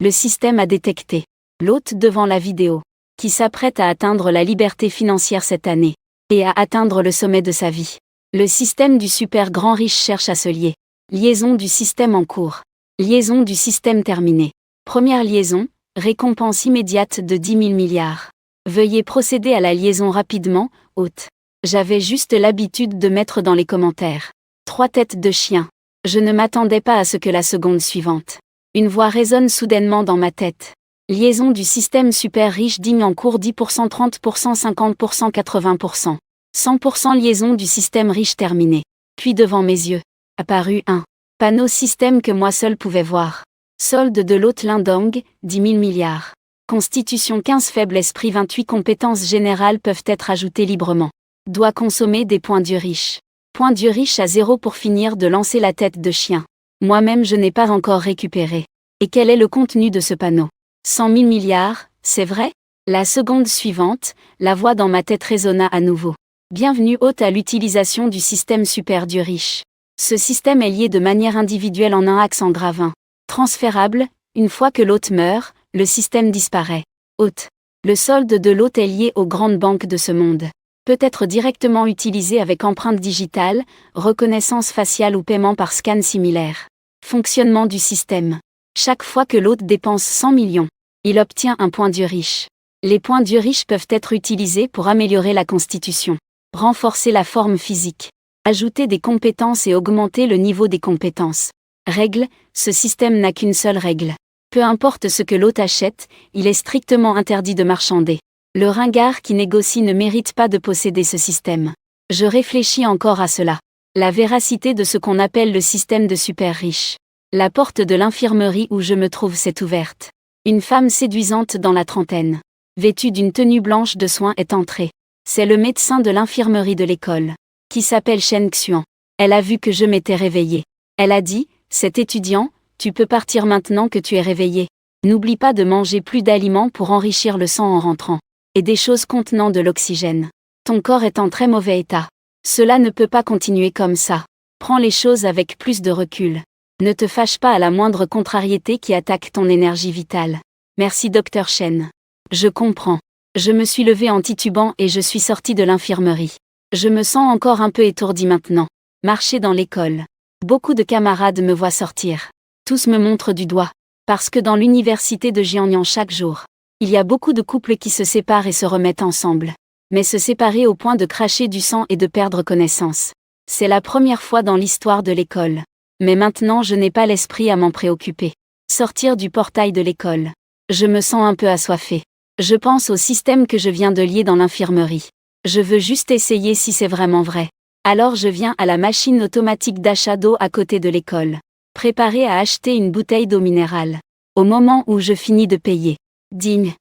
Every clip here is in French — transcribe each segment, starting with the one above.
Le système a détecté l'hôte devant la vidéo, qui s'apprête à atteindre la liberté financière cette année, et à atteindre le sommet de sa vie. Le système du super grand riche cherche à se lier. Liaison du système en cours. Liaison du système terminée. Première liaison, récompense immédiate de 10 000 milliards. Veuillez procéder à la liaison rapidement, hôte. J'avais juste l'habitude de mettre dans les commentaires 3 têtes de chien. Je ne m'attendais pas à ce que la seconde suivante. Une voix résonne soudainement dans ma tête. Liaison du système super riche digne en cours 10%, 30%, 50%, 80%. 100% liaison du système riche terminée. Puis devant mes yeux, apparut un panneau système que moi seul pouvais voir. Solde de l'hôte Lindong, 10 000 milliards. Constitution 15 faible esprit 28 compétences générales peuvent être ajoutées librement. Doit consommer des points du riche. Point du riche à 0 pour finir de lancer la tête de chien. Moi-même je n'ai pas encore récupéré. Et quel est le contenu de ce panneau? 100 000 milliards, c'est vrai? La seconde suivante, la voix dans ma tête résonna à nouveau. Bienvenue hôte à l'utilisation du système super du riche. Ce système est lié de manière individuelle en un axe en gravin. Transférable, une fois que l'hôte meurt, le système disparaît. Hôte. Le solde de l'hôte est lié aux grandes banques de ce monde. Peut être directement utilisé avec empreinte digitale, reconnaissance faciale ou paiement par scan similaire. Fonctionnement du système. Chaque fois que l'hôte dépense 100 millions, il obtient un point du riche. Les points du riche peuvent être utilisés pour améliorer la constitution, renforcer la forme physique, ajouter des compétences et augmenter le niveau des compétences. Règle, ce système n'a qu'une seule règle. Peu importe ce que l'hôte achète, il est strictement interdit de marchander. Le ringard qui négocie ne mérite pas de posséder ce système. Je réfléchis encore à cela. La véracité de ce qu'on appelle le système de super riche. La porte de l'infirmerie où je me trouve s'est ouverte. Une femme séduisante dans la trentaine, vêtue d'une tenue blanche de soins est entrée. C'est le médecin de l'infirmerie de l'école, qui s'appelle Shen Xuan. Elle a vu que je m'étais réveillée. Elle a dit, cet étudiant, tu peux partir maintenant que tu es réveillé. N'oublie pas de manger plus d'aliments pour enrichir le sang en rentrant. Et des choses contenant de l'oxygène. Ton corps est en très mauvais état. Cela ne peut pas continuer comme ça. Prends les choses avec plus de recul. Ne te fâche pas à la moindre contrariété qui attaque ton énergie vitale. Merci Dr Shen. Je comprends. Je me suis levée en titubant et je suis sortie de l'infirmerie. Je me sens encore un peu étourdie maintenant. Marcher dans l'école. Beaucoup de camarades me voient sortir. Tous me montrent du doigt. Parce que dans l'université de Jiangnan chaque jour, il y a beaucoup de couples qui se séparent et se remettent ensemble. Mais se séparer au point de cracher du sang et de perdre connaissance. C'est la première fois dans l'histoire de l'école. Mais maintenant je n'ai pas l'esprit à m'en préoccuper. Sortir du portail de l'école. Je me sens un peu assoiffée. Je pense au système que je viens de lier dans l'infirmerie. Je veux juste essayer si c'est vraiment vrai. Alors je viens à la machine automatique d'achat d'eau à côté de l'école. Préparée à acheter une bouteille d'eau minérale. Au moment où je finis de payer. Digne.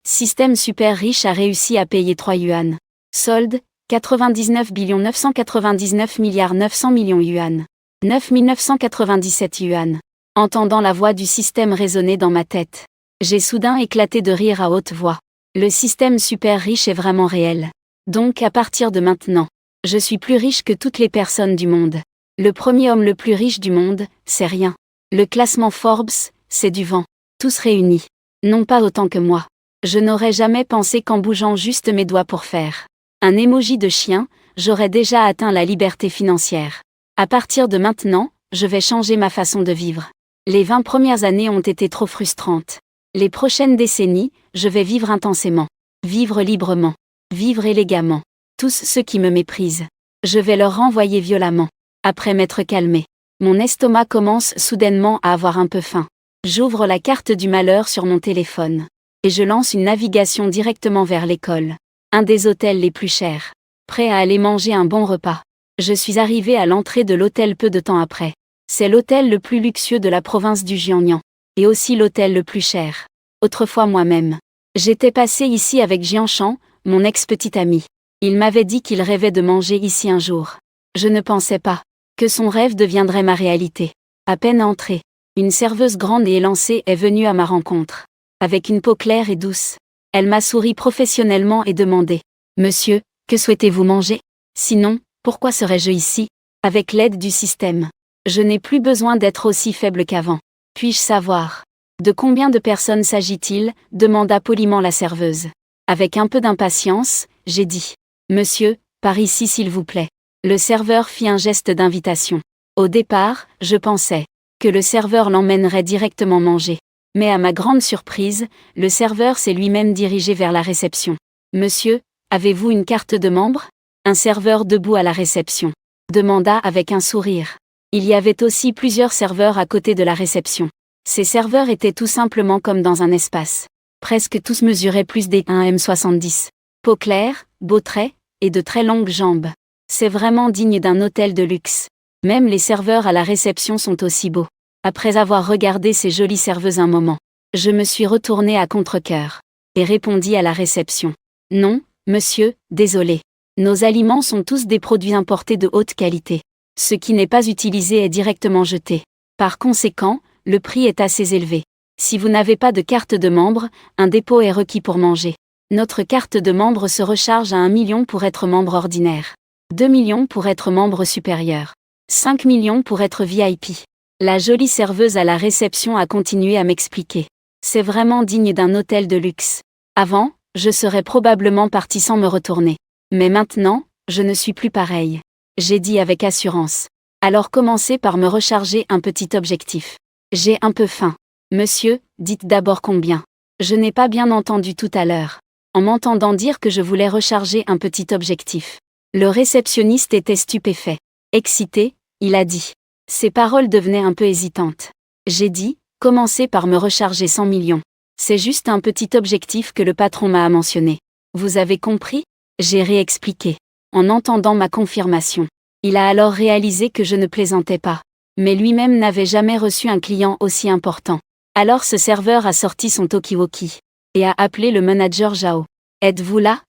Système super riche a réussi à payer 3 yuan. Solde, 99 999 900 000 yuan. 9 997 yuan. Entendant la voix du système résonner dans ma tête, j'ai soudain éclaté de rire à haute voix. Le système super riche est vraiment réel. Donc à partir de maintenant, je suis plus riche que toutes les personnes du monde. Le premier homme le plus riche du monde, c'est rien. Le classement Forbes, c'est du vent. Tous réunis. Non pas autant que moi. Je n'aurais jamais pensé qu'en bougeant juste mes doigts pour faire un emoji de chien, j'aurais déjà atteint la liberté financière. À partir de maintenant, je vais changer ma façon de vivre. Les 20 premières années ont été trop frustrantes. Les prochaines décennies, je vais vivre intensément. Vivre librement. Vivre élégamment. Tous ceux qui me méprisent, je vais leur renvoyer violemment. Après m'être calmé, mon estomac commence soudainement à avoir un peu faim. J'ouvre la carte du malheur sur mon téléphone. Et je lance une navigation directement vers l'école. Un des hôtels les plus chers. Prêt à aller manger un bon repas. Je suis arrivé à l'entrée de l'hôtel peu de temps après. C'est l'hôtel le plus luxueux de la province du Jiangnan. Et aussi l'hôtel le plus cher. Autrefois moi-même. J'étais passé ici avec Jianshan, mon ex-petit ami. Il m'avait dit qu'il rêvait de manger ici un jour. Je ne pensais pas que son rêve deviendrait ma réalité. À peine entré, une serveuse grande et élancée est venue à ma rencontre. Avec une peau claire et douce. Elle m'a souri professionnellement et demandé « Monsieur, que souhaitez-vous manger? Sinon, pourquoi serais-je ici? Avec l'aide du système. Je n'ai plus besoin d'être aussi faible qu'avant. Puis-je savoir De combien de personnes s'agit-il ? Demanda poliment la serveuse. Avec un peu d'impatience, j'ai dit. Monsieur, par ici s'il vous plaît. Le serveur fit un geste d'invitation. Au départ, je pensais que le serveur l'emmènerait directement manger. Mais à ma grande surprise, le serveur s'est lui-même dirigé vers la réception. Monsieur, avez-vous une carte de membre ? Un serveur debout à la réception demanda avec un sourire. Il y avait aussi plusieurs serveurs à côté de la réception. Ces serveurs étaient tout simplement comme dans un espace. Presque tous mesuraient plus des 1m70. Peau claire, beaux traits, et de très longues jambes. C'est vraiment digne d'un hôtel de luxe. Même les serveurs à la réception sont aussi beaux. Après avoir regardé ces jolies serveuses un moment, je me suis retournée à contre-cœur et répondis à la réception. Non, monsieur, désolé. Nos aliments sont tous des produits importés de haute qualité. Ce qui n'est pas utilisé est directement jeté. Par conséquent, le prix est assez élevé. Si vous n'avez pas de carte de membre, un dépôt est requis pour manger. Notre carte de membre se recharge à 1 million pour être membre ordinaire. 2 millions pour être membre supérieur. 5 millions pour être VIP. La jolie serveuse à la réception a continué à m'expliquer. C'est vraiment digne d'un hôtel de luxe. Avant, je serais probablement parti sans me retourner. Mais maintenant, je ne suis plus pareil. J'ai dit avec assurance. Alors commencez par me recharger un petit objectif. J'ai un peu faim. Monsieur, dites d'abord combien. Je n'ai pas bien entendu tout à l'heure. En m'entendant dire que je voulais recharger un petit objectif. Le réceptionniste était stupéfait. Excité, il a dit. Ses paroles devenaient un peu hésitantes. J'ai dit, commencez par me recharger 100 millions. C'est juste un petit objectif que le patron m'a mentionné. Vous avez compris ? J'ai réexpliqué. En entendant ma confirmation. Il a alors réalisé que je ne plaisantais pas. Mais lui-même n'avait jamais reçu un client aussi important. Alors ce serveur a sorti son talkie-walkie. Et a appelé le manager Zhao. Êtes-vous là ?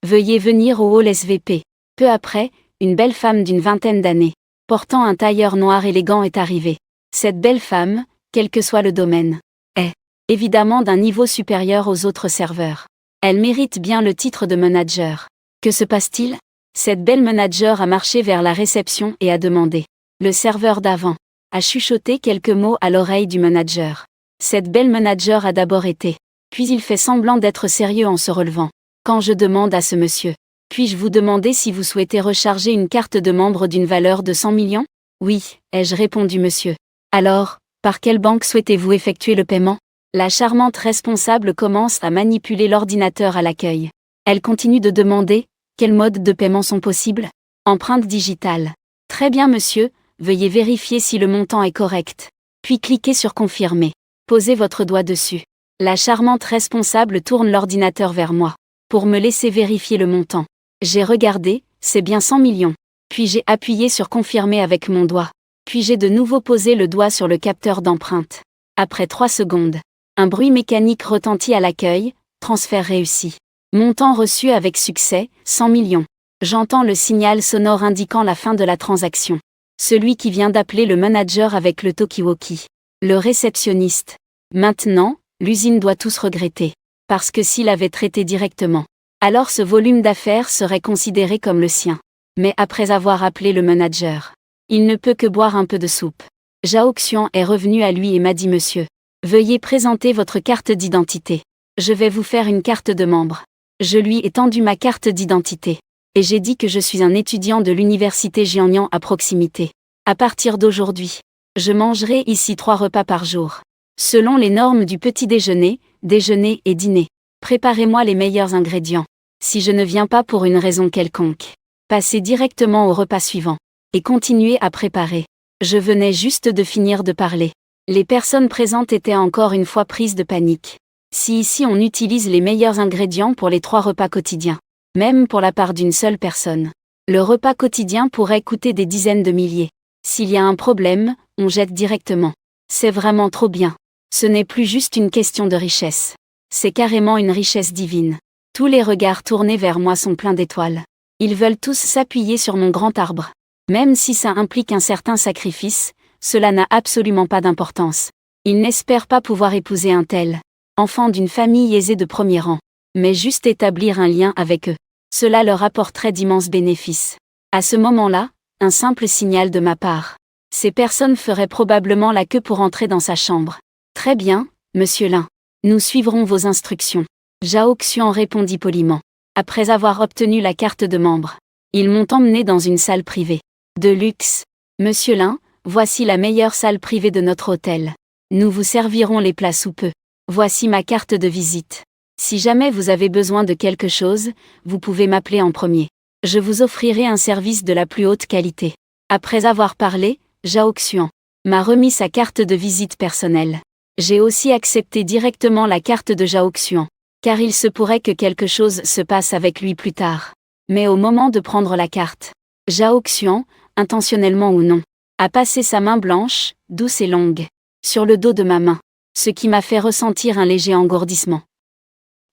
Veuillez venir au hall SVP. Peu après, une belle femme d'une vingtaine d'années, portant un tailleur noir élégant est arrivée. Cette belle femme, quel que soit le domaine, est évidemment d'un niveau supérieur aux autres serveurs. Elle mérite bien le titre de manager. Que se passe-t-il ? Cette belle manager a marché vers la réception et a demandé. Le serveur d'avant a chuchoté quelques mots à l'oreille du manager. Cette belle manager a d'abord été. Puis il fait semblant d'être sérieux en se relevant. Quand je demande à ce monsieur, puis-je vous demander si vous souhaitez recharger une carte de membre d'une valeur de 100 millions ? Oui, ai-je répondu monsieur. Alors, par quelle banque souhaitez-vous effectuer le paiement ? La charmante responsable commence à manipuler l'ordinateur à l'accueil. Elle continue de demander, quels modes de paiement sont possibles ? Empreinte digitale. Très bien monsieur, veuillez vérifier si le montant est correct. Puis cliquez sur confirmer. Posez votre doigt dessus. La charmante responsable tourne l'ordinateur vers moi. Pour me laisser vérifier le montant. J'ai regardé, c'est bien 100 millions. Puis j'ai appuyé sur confirmer avec mon doigt. Puis j'ai de nouveau posé le doigt sur le capteur d'empreinte. Après 3 secondes. Un bruit mécanique retentit à l'accueil, transfert réussi. Montant reçu avec succès, 100 millions. J'entends le signal sonore indiquant la fin de la transaction. Celui qui vient d'appeler le manager avec le talkie-walkie. Le réceptionniste. Maintenant, l'usine doit tous regretter. Parce que s'il avait traité directement, alors ce volume d'affaires serait considéré comme le sien. Mais après avoir appelé le manager, il ne peut que boire un peu de soupe. Zhao Xian est revenu à lui et m'a dit monsieur. Veuillez présenter votre carte d'identité. Je vais vous faire une carte de membre. Je lui ai tendu ma carte d'identité. Et j'ai dit que je suis un étudiant de l'université Jiangnan à proximité. À partir d'aujourd'hui, je mangerai ici 3 repas par jour. Selon les normes du petit déjeuner, déjeuner et dîner. Préparez-moi les meilleurs ingrédients. Si je ne viens pas pour une raison quelconque, passez directement au repas suivant. Et continuez à préparer. Je venais juste de finir de parler. Les personnes présentes étaient encore une fois prises de panique. Si ici on utilise les meilleurs ingrédients pour les 3 repas quotidiens, même pour la part d'une seule personne, le repas quotidien pourrait coûter des dizaines de milliers. S'il y a un problème, on jette directement. C'est vraiment trop bien. Ce n'est plus juste une question de richesse. C'est carrément une richesse divine. Tous les regards tournés vers moi sont pleins d'étoiles. Ils veulent tous s'appuyer sur mon grand arbre. Même si ça implique un certain sacrifice, cela n'a absolument pas d'importance. Ils n'espèrent pas pouvoir épouser un tel enfant d'une famille aisée de premier rang, mais juste établir un lien avec eux. Cela leur apporterait d'immenses bénéfices. À ce moment-là, un simple signal de ma part. Ces personnes feraient probablement la queue pour entrer dans sa chambre. Très bien, monsieur Lin. Nous suivrons vos instructions. Zhao Xian répondit poliment. Après avoir obtenu la carte de membre, ils m'ont emmené dans une salle privée. De luxe. Monsieur Lin, voici la meilleure salle privée de notre hôtel. Nous vous servirons les plats sous peu. Voici ma carte de visite. Si jamais vous avez besoin de quelque chose, vous pouvez m'appeler en premier. Je vous offrirai un service de la plus haute qualité. Après avoir parlé, Zhao Xian m'a remis sa carte de visite personnelle. J'ai aussi accepté directement la carte de Zhao Xian, car il se pourrait que quelque chose se passe avec lui plus tard. Mais au moment de prendre la carte, Zhao Xian, intentionnellement ou non, a passé sa main blanche, douce et longue, sur le dos de ma main, ce qui m'a fait ressentir un léger engourdissement.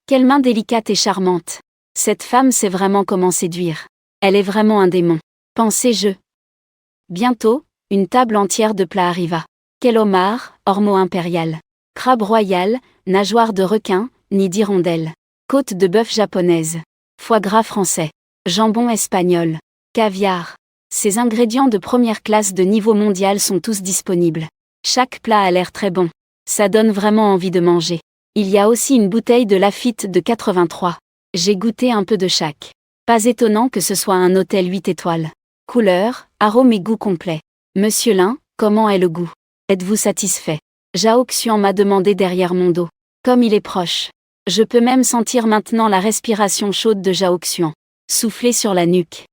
Quelle main délicate et charmante. Cette femme sait vraiment comment séduire. Elle est vraiment un démon, pensais-je. Bientôt, une table entière de plats arriva. Quel homard, ormeau impérial, crabe royal, nageoire de requin, nid d'hirondelle, côte de bœuf japonaise, foie gras français, jambon espagnol, caviar. Ces ingrédients de première classe de niveau mondial sont tous disponibles. Chaque plat a l'air très bon. Ça donne vraiment envie de manger. Il y a aussi une bouteille de Lafite de 83. J'ai goûté un peu de chaque. Pas étonnant que ce soit un hôtel 8 étoiles. Couleur, arôme et goût complet. Monsieur Lin, comment est le goût? Êtes-vous satisfait? Zhao Xian m'a demandé derrière mon dos. Comme il est proche. Je peux même sentir maintenant la respiration chaude de Zhao Xian, souffler sur la nuque.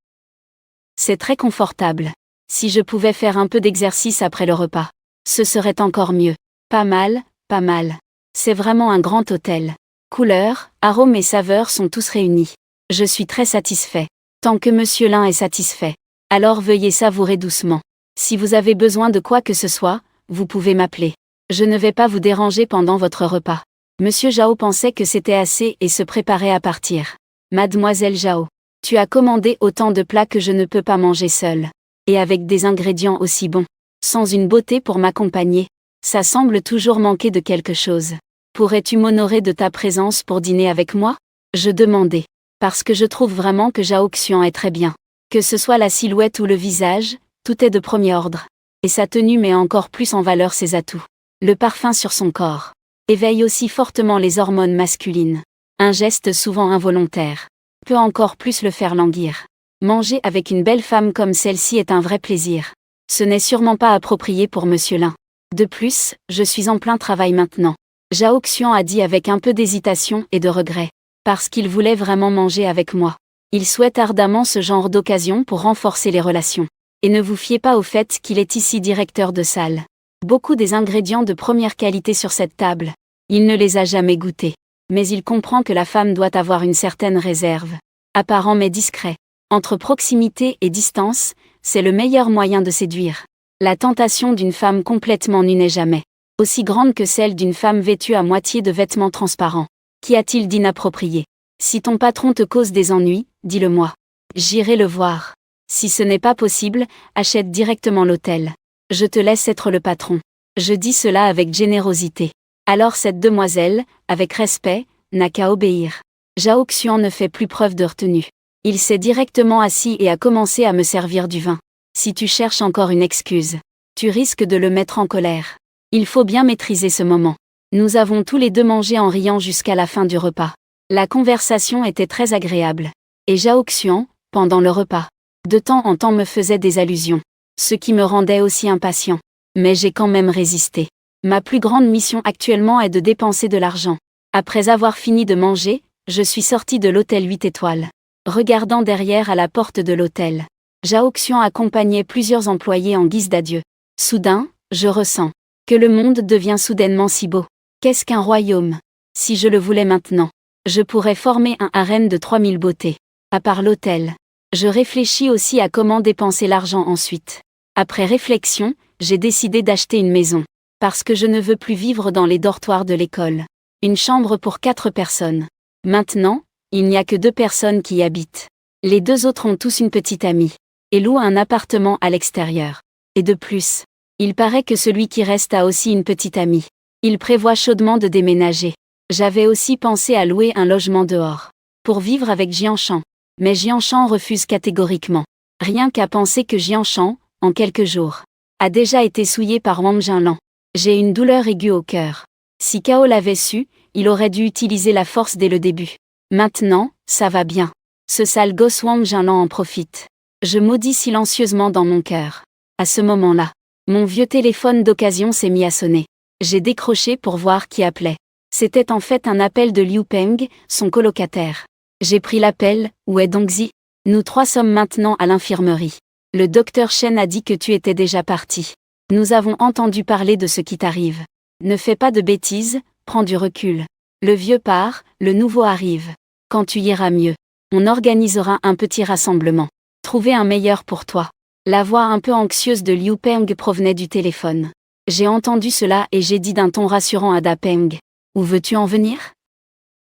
C'est très confortable. Si je pouvais faire un peu d'exercice après le repas, ce serait encore mieux. Pas mal, pas mal. C'est vraiment un grand hôtel. Couleurs, arômes et saveurs sont tous réunis. Je suis très satisfait. Tant que Monsieur Lin est satisfait, alors veuillez savourer doucement. Si vous avez besoin de quoi que ce soit, vous pouvez m'appeler. Je ne vais pas vous déranger pendant votre repas. Monsieur Zhao pensait que c'était assez et se préparait à partir. Mademoiselle Zhao, tu as commandé autant de plats que je ne peux pas manger seule. Et avec des ingrédients aussi bons. Sans une beauté pour m'accompagner. Ça semble toujours manquer de quelque chose. Pourrais-tu m'honorer de ta présence pour dîner avec moi? Je demandais. Parce que je trouve vraiment que Zhao Xian est très bien. Que ce soit la silhouette ou le visage, tout est de premier ordre. Et sa tenue met encore plus en valeur ses atouts. Le parfum sur son corps éveille aussi fortement les hormones masculines. Un geste souvent involontaire peut encore plus le faire languir. Manger avec une belle femme comme celle-ci est un vrai plaisir. Ce n'est sûrement pas approprié pour Monsieur Lin. De plus, je suis en plein travail maintenant. Zhao Xian a dit avec un peu d'hésitation et de regret. Parce qu'il voulait vraiment manger avec moi. Il souhaite ardemment ce genre d'occasion pour renforcer les relations. Et ne vous fiez pas au fait qu'il est ici directeur de salle. Beaucoup des ingrédients de première qualité sur cette table. Il ne les a jamais goûtés. Mais il comprend que la femme doit avoir une certaine réserve. Apparent mais discret. Entre proximité et distance, c'est le meilleur moyen de séduire. La tentation d'une femme complètement nue n'est jamais aussi grande que celle d'une femme vêtue à moitié de vêtements transparents. Qu'y a-t-il d'inapproprié? Si ton patron te cause des ennuis, dis-le-moi. J'irai le voir. Si ce n'est pas possible, achète directement l'hôtel. Je te laisse être le patron. Je dis cela avec générosité. Alors cette demoiselle, avec respect, n'a qu'à obéir. Zhao Xian ne fait plus preuve de retenue. Il s'est directement assis et a commencé à me servir du vin. Si tu cherches encore une excuse, tu risques de le mettre en colère. Il faut bien maîtriser ce moment. Nous avons tous les deux mangé en riant jusqu'à la fin du repas. La conversation était très agréable. Et Zhao Xian, pendant le repas, de temps en temps me faisait des allusions. Ce qui me rendait aussi impatient. Mais j'ai quand même résisté. Ma plus grande mission actuellement est de dépenser de l'argent. Après avoir fini de manger, je suis sorti de l'hôtel 8 étoiles. Regardant derrière à la porte de l'hôtel, Zhao Xian accompagnait plusieurs employés en guise d'adieu. Soudain, je ressens que le monde devient soudainement si beau. Qu'est-ce qu'un royaume? Si je le voulais maintenant, je pourrais former un harem de 3000 beautés. À part l'hôtel, je réfléchis aussi à comment dépenser l'argent ensuite. Après réflexion, j'ai décidé d'acheter une maison. Parce que je ne veux plus vivre dans les dortoirs de l'école. Une chambre pour 4 personnes. Maintenant, il n'y a que 2 personnes qui y habitent. Les 2 autres ont tous une petite amie. Et louent un appartement à l'extérieur. Et de plus, il paraît que celui qui reste a aussi une petite amie. Il prévoit chaudement de déménager. J'avais aussi pensé à louer un logement dehors. Pour vivre avec Jianshan. Mais Jianshan refuse catégoriquement. Rien qu'à penser que Jianshan, en quelques jours, a déjà été souillé par Wang Jinlan. J'ai une douleur aiguë au cœur. Si Kao l'avait su, il aurait dû utiliser la force dès le début. Maintenant, ça va bien. Ce sale gosse Wang Jinlan en profite. Je maudis silencieusement dans mon cœur. À ce moment-là, mon vieux téléphone d'occasion s'est mis à sonner. J'ai décroché pour voir qui appelait. C'était en fait un appel de Liu Peng, son colocataire. J'ai pris l'appel. Où est Dongzi? Nous trois sommes maintenant à l'infirmerie. Le docteur Shen a dit que tu étais déjà parti. Nous avons entendu parler de ce qui t'arrive. Ne fais pas de bêtises, prends du recul. Le vieux part, le nouveau arrive. Quand tu iras mieux, on organisera un petit rassemblement. Trouver un meilleur pour toi. La voix un peu anxieuse de Liu Peng provenait du téléphone. J'ai entendu cela et j'ai dit d'un ton rassurant à Da Peng. Où veux-tu en venir?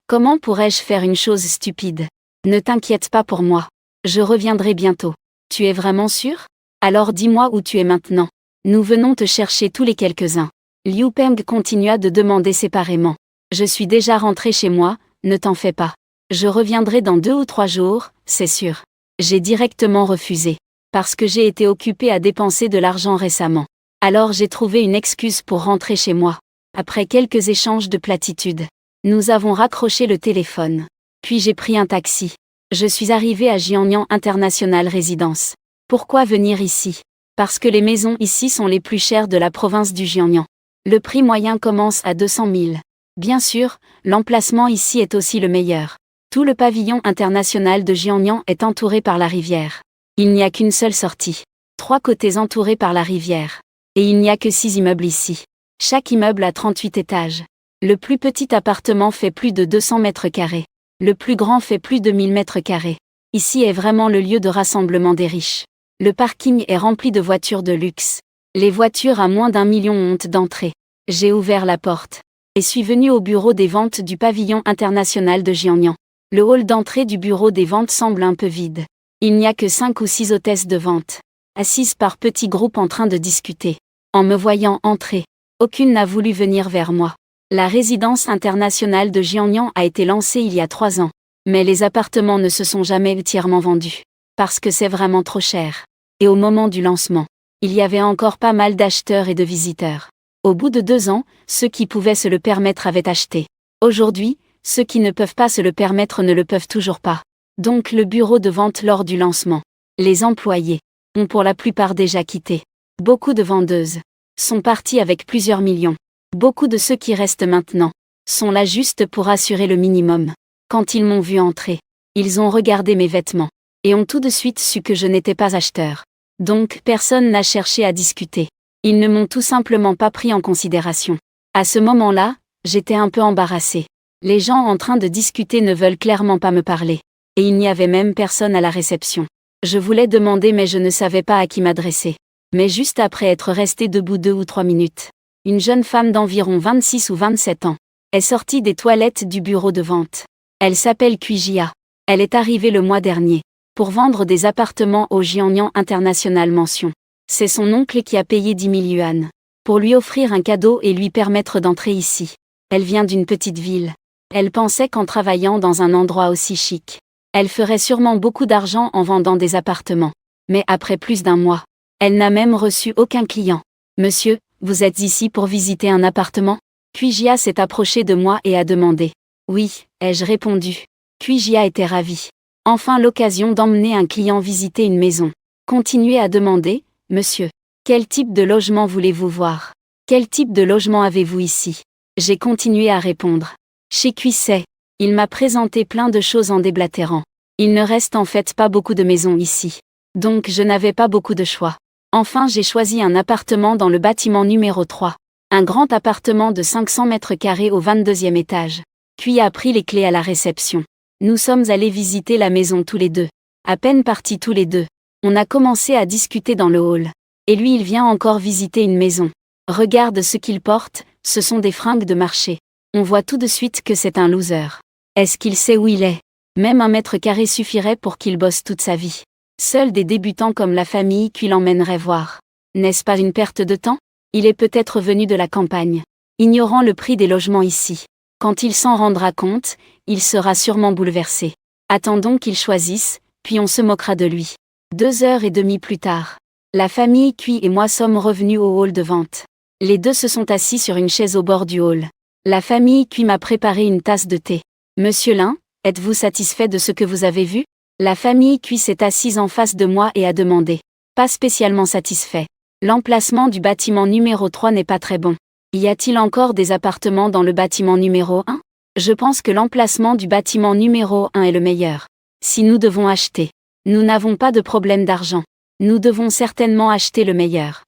Comment pourrais-je faire une chose stupide? Ne t'inquiète pas pour moi. Je reviendrai bientôt. Tu es vraiment sûr? Alors dis-moi où tu es maintenant. Nous venons te chercher tous les quelques-uns. Liu Peng continua de demander séparément. Je suis déjà rentré chez moi, ne t'en fais pas. Je reviendrai dans 2 ou 3 jours, c'est sûr. J'ai directement refusé. Parce que j'ai été occupé à dépenser de l'argent récemment. Alors j'ai trouvé une excuse pour rentrer chez moi. Après quelques échanges de platitudes, nous avons raccroché le téléphone. Puis j'ai pris un taxi. Je suis arrivé à Jiangnan International Residence. Pourquoi venir ici? Parce que les maisons ici sont les plus chères de la province du Jiangnan. Le prix moyen commence à 200 000. Bien sûr, l'emplacement ici est aussi le meilleur. Tout le pavillon international de Jiangnan est entouré par la rivière. Il n'y a qu'une seule sortie. 3 côtés entourés par la rivière. Et il n'y a que 6 immeubles ici. Chaque immeuble a 38 étages. Le plus petit appartement fait plus de 200 mètres carrés. Le plus grand fait plus de 1000 mètres carrés. Ici est vraiment le lieu de rassemblement des riches. Le parking est rempli de voitures de luxe. Les voitures à moins d'1 million ont d'entrée. J'ai ouvert la porte. Et suis venu au bureau des ventes du pavillon international de Jiangnan. Le hall d'entrée du bureau des ventes semble un peu vide. Il n'y a que 5 ou 6 hôtesses de vente, assises par petits groupes en train de discuter. En me voyant entrer, aucune n'a voulu venir vers moi. La résidence internationale de Jiangnan a été lancée il y a 3 ans. Mais les appartements ne se sont jamais entièrement vendus. Parce que c'est vraiment trop cher. Et au moment du lancement, il y avait encore pas mal d'acheteurs et de visiteurs. Au bout de 2 ans, ceux qui pouvaient se le permettre avaient acheté. Aujourd'hui, ceux qui ne peuvent pas se le permettre ne le peuvent toujours pas. Donc le bureau de vente lors du lancement. Les employés ont pour la plupart déjà quitté. Beaucoup de vendeuses sont parties avec plusieurs millions. Beaucoup de ceux qui restent maintenant sont là juste pour assurer le minimum. Quand ils m'ont vu entrer, ils ont regardé mes vêtements et ont tout de suite su que je n'étais pas acheteur. Donc personne n'a cherché à discuter. Ils ne m'ont tout simplement pas pris en considération. À ce moment-là, j'étais un peu embarrassée. Les gens en train de discuter ne veulent clairement pas me parler. Et il n'y avait même personne à la réception. Je voulais demander mais je ne savais pas à qui m'adresser. Mais juste après être restée debout 2 ou 3 minutes, une jeune femme d'environ 26 ou 27 ans est sortie des toilettes du bureau de vente. Elle s'appelle Kuijia. Elle est arrivée le mois dernier pour vendre des appartements au Jiangnan International Mansion. C'est son oncle qui a payé 10 000 yuan pour lui offrir un cadeau et lui permettre d'entrer ici. Elle vient d'une petite ville. Elle pensait qu'en travaillant dans un endroit aussi chic, elle ferait sûrement beaucoup d'argent en vendant des appartements. Mais après plus d'1 mois, elle n'a même reçu aucun client. « Monsieur, vous êtes ici pour visiter un appartement ?» Kuijia s'est approchée de moi et a demandé. « Oui », ai-je répondu. Kuijia était ravie. Enfin l'occasion d'emmener un client visiter une maison. Continuez à demander. « Monsieur, quel type de logement voulez-vous voir? Quel type de logement avez-vous ici ?» J'ai continué à répondre. Chez Cuisset, il m'a présenté plein de choses en déblatérant. Il ne reste en fait pas beaucoup de maisons ici. Donc je n'avais pas beaucoup de choix. Enfin j'ai choisi un appartement dans le bâtiment numéro 3. Un grand appartement de 500 mètres carrés au 22e étage. Puis a pris les clés à la réception. Nous sommes allés visiter la maison tous les deux. À peine partis tous les deux, on a commencé à discuter dans le hall. Et lui il vient encore visiter une maison. Regarde ce qu'il porte, ce sont des fringues de marché. On voit tout de suite que c'est un loser. Est-ce qu'il sait où il est? Même 1 mètre carré suffirait pour qu'il bosse toute sa vie. Seuls des débutants comme la famille qui l'emmènerait voir. N'est-ce pas une perte de temps? Il est peut-être venu de la campagne, ignorant le prix des logements ici. Quand il s'en rendra compte, il sera sûrement bouleversé. Attendons qu'il choisisse, puis on se moquera de lui. 2 heures et demie plus tard, la famille Cui et moi sommes revenus au hall de vente. Les deux se sont assis sur une chaise au bord du hall. La famille Cui m'a préparé une tasse de thé. Monsieur Lin, êtes-vous satisfait de ce que vous avez vu? La famille Cui s'est assise en face de moi et a demandé. Pas spécialement satisfait. L'emplacement du bâtiment numéro 3 n'est pas très bon. Y a-t-il encore des appartements dans le bâtiment numéro 1? Je pense que l'emplacement du bâtiment numéro 1 est le meilleur. Si nous devons acheter, nous n'avons pas de problème d'argent. Nous devons certainement acheter le meilleur.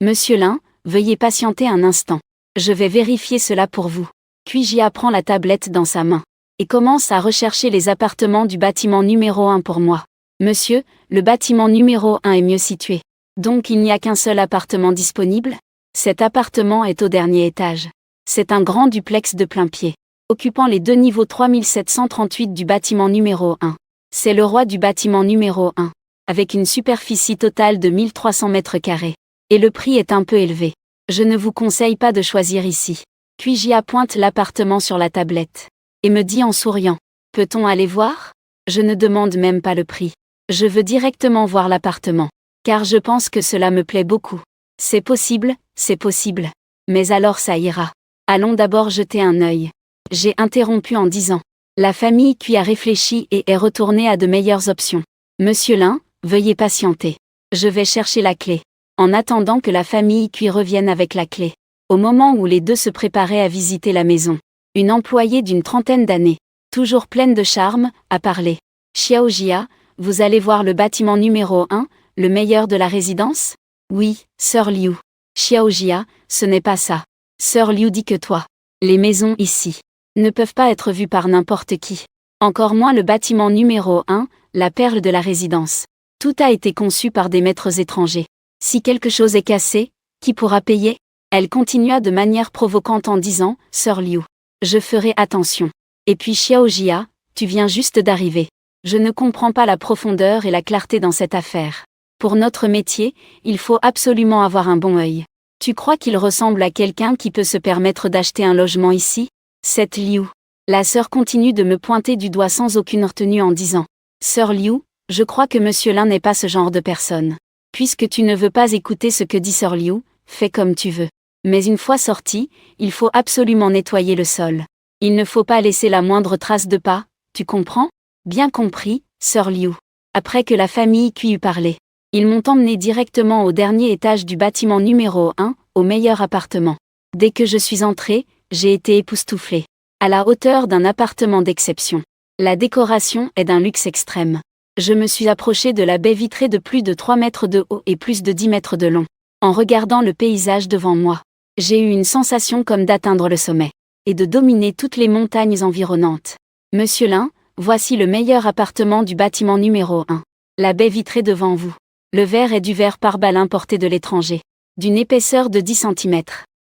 Monsieur Lin, veuillez patienter un instant. Je vais vérifier cela pour vous. Cuijia prend la tablette dans sa main et commence à rechercher les appartements du bâtiment numéro 1 pour moi. Monsieur, le bâtiment numéro 1 est mieux situé. Donc il n'y a qu'un seul appartement disponible? Cet appartement est au dernier étage. C'est un grand duplex de plein pied, occupant les deux niveaux 3738 du bâtiment numéro 1. C'est le roi du bâtiment numéro 1, avec une superficie totale de 1300 mètres carrés. Et le prix est un peu élevé. Je ne vous conseille pas de choisir ici. Cuijia pointe l'appartement sur la tablette et me dit en souriant. Peut-on aller voir? Je ne demande même pas le prix. Je veux directement voir l'appartement, car je pense que cela me plaît beaucoup. C'est possible, c'est possible. Mais alors ça ira. Allons d'abord jeter un œil. J'ai interrompu en disant. La famille Cui a réfléchi et est retournée à de meilleures options. Monsieur Lin, veuillez patienter. Je vais chercher la clé. En attendant que la famille Cui revienne avec la clé. Au moment où les deux se préparaient à visiter la maison, une employée d'une trentaine d'années, toujours pleine de charme, a parlé. Xiaojia, vous allez voir le bâtiment numéro 1, le meilleur de la résidence? Oui, Sœur Liu. Xiaojia, ce n'est pas ça. Sœur Liu dit que toi. Les maisons ici ne peuvent pas être vues par n'importe qui. Encore moins le bâtiment numéro 1, la perle de la résidence. Tout a été conçu par des maîtres étrangers. Si quelque chose est cassé, qui pourra payer? Elle continua de manière provocante en disant, Sœur Liu, je ferai attention. Et puis Xiaojia, tu viens juste d'arriver. Je ne comprends pas la profondeur et la clarté dans cette affaire. Pour notre métier, il faut absolument avoir un bon œil. Tu crois qu'il ressemble à quelqu'un qui peut se permettre d'acheter un logement ici? Cette Liu. La sœur continue de me pointer du doigt sans aucune retenue en disant, Sœur Liu, je crois que Monsieur Lin n'est pas ce genre de personne. Puisque tu ne veux pas écouter ce que dit Sœur Liu, fais comme tu veux. Mais une fois sorti, il faut absolument nettoyer le sol. Il ne faut pas laisser la moindre trace de pas, tu comprends? Bien compris, Sœur Liu. Après que la famille Cui eut parlé, ils m'ont emmené directement au dernier étage du bâtiment numéro 1, au meilleur appartement. Dès que je suis entrée, j'ai été époustouflée. À la hauteur d'un appartement d'exception. La décoration est d'un luxe extrême. Je me suis approchée de la baie vitrée de plus de 3 mètres de haut et plus de 10 mètres de long. En regardant le paysage devant moi, j'ai eu une sensation comme d'atteindre le sommet et de dominer toutes les montagnes environnantes. Monsieur Lin, voici le meilleur appartement du bâtiment numéro 1. La baie vitrée devant vous. Le verre est du verre pare-balles importé de l'étranger, d'une épaisseur de 10 cm.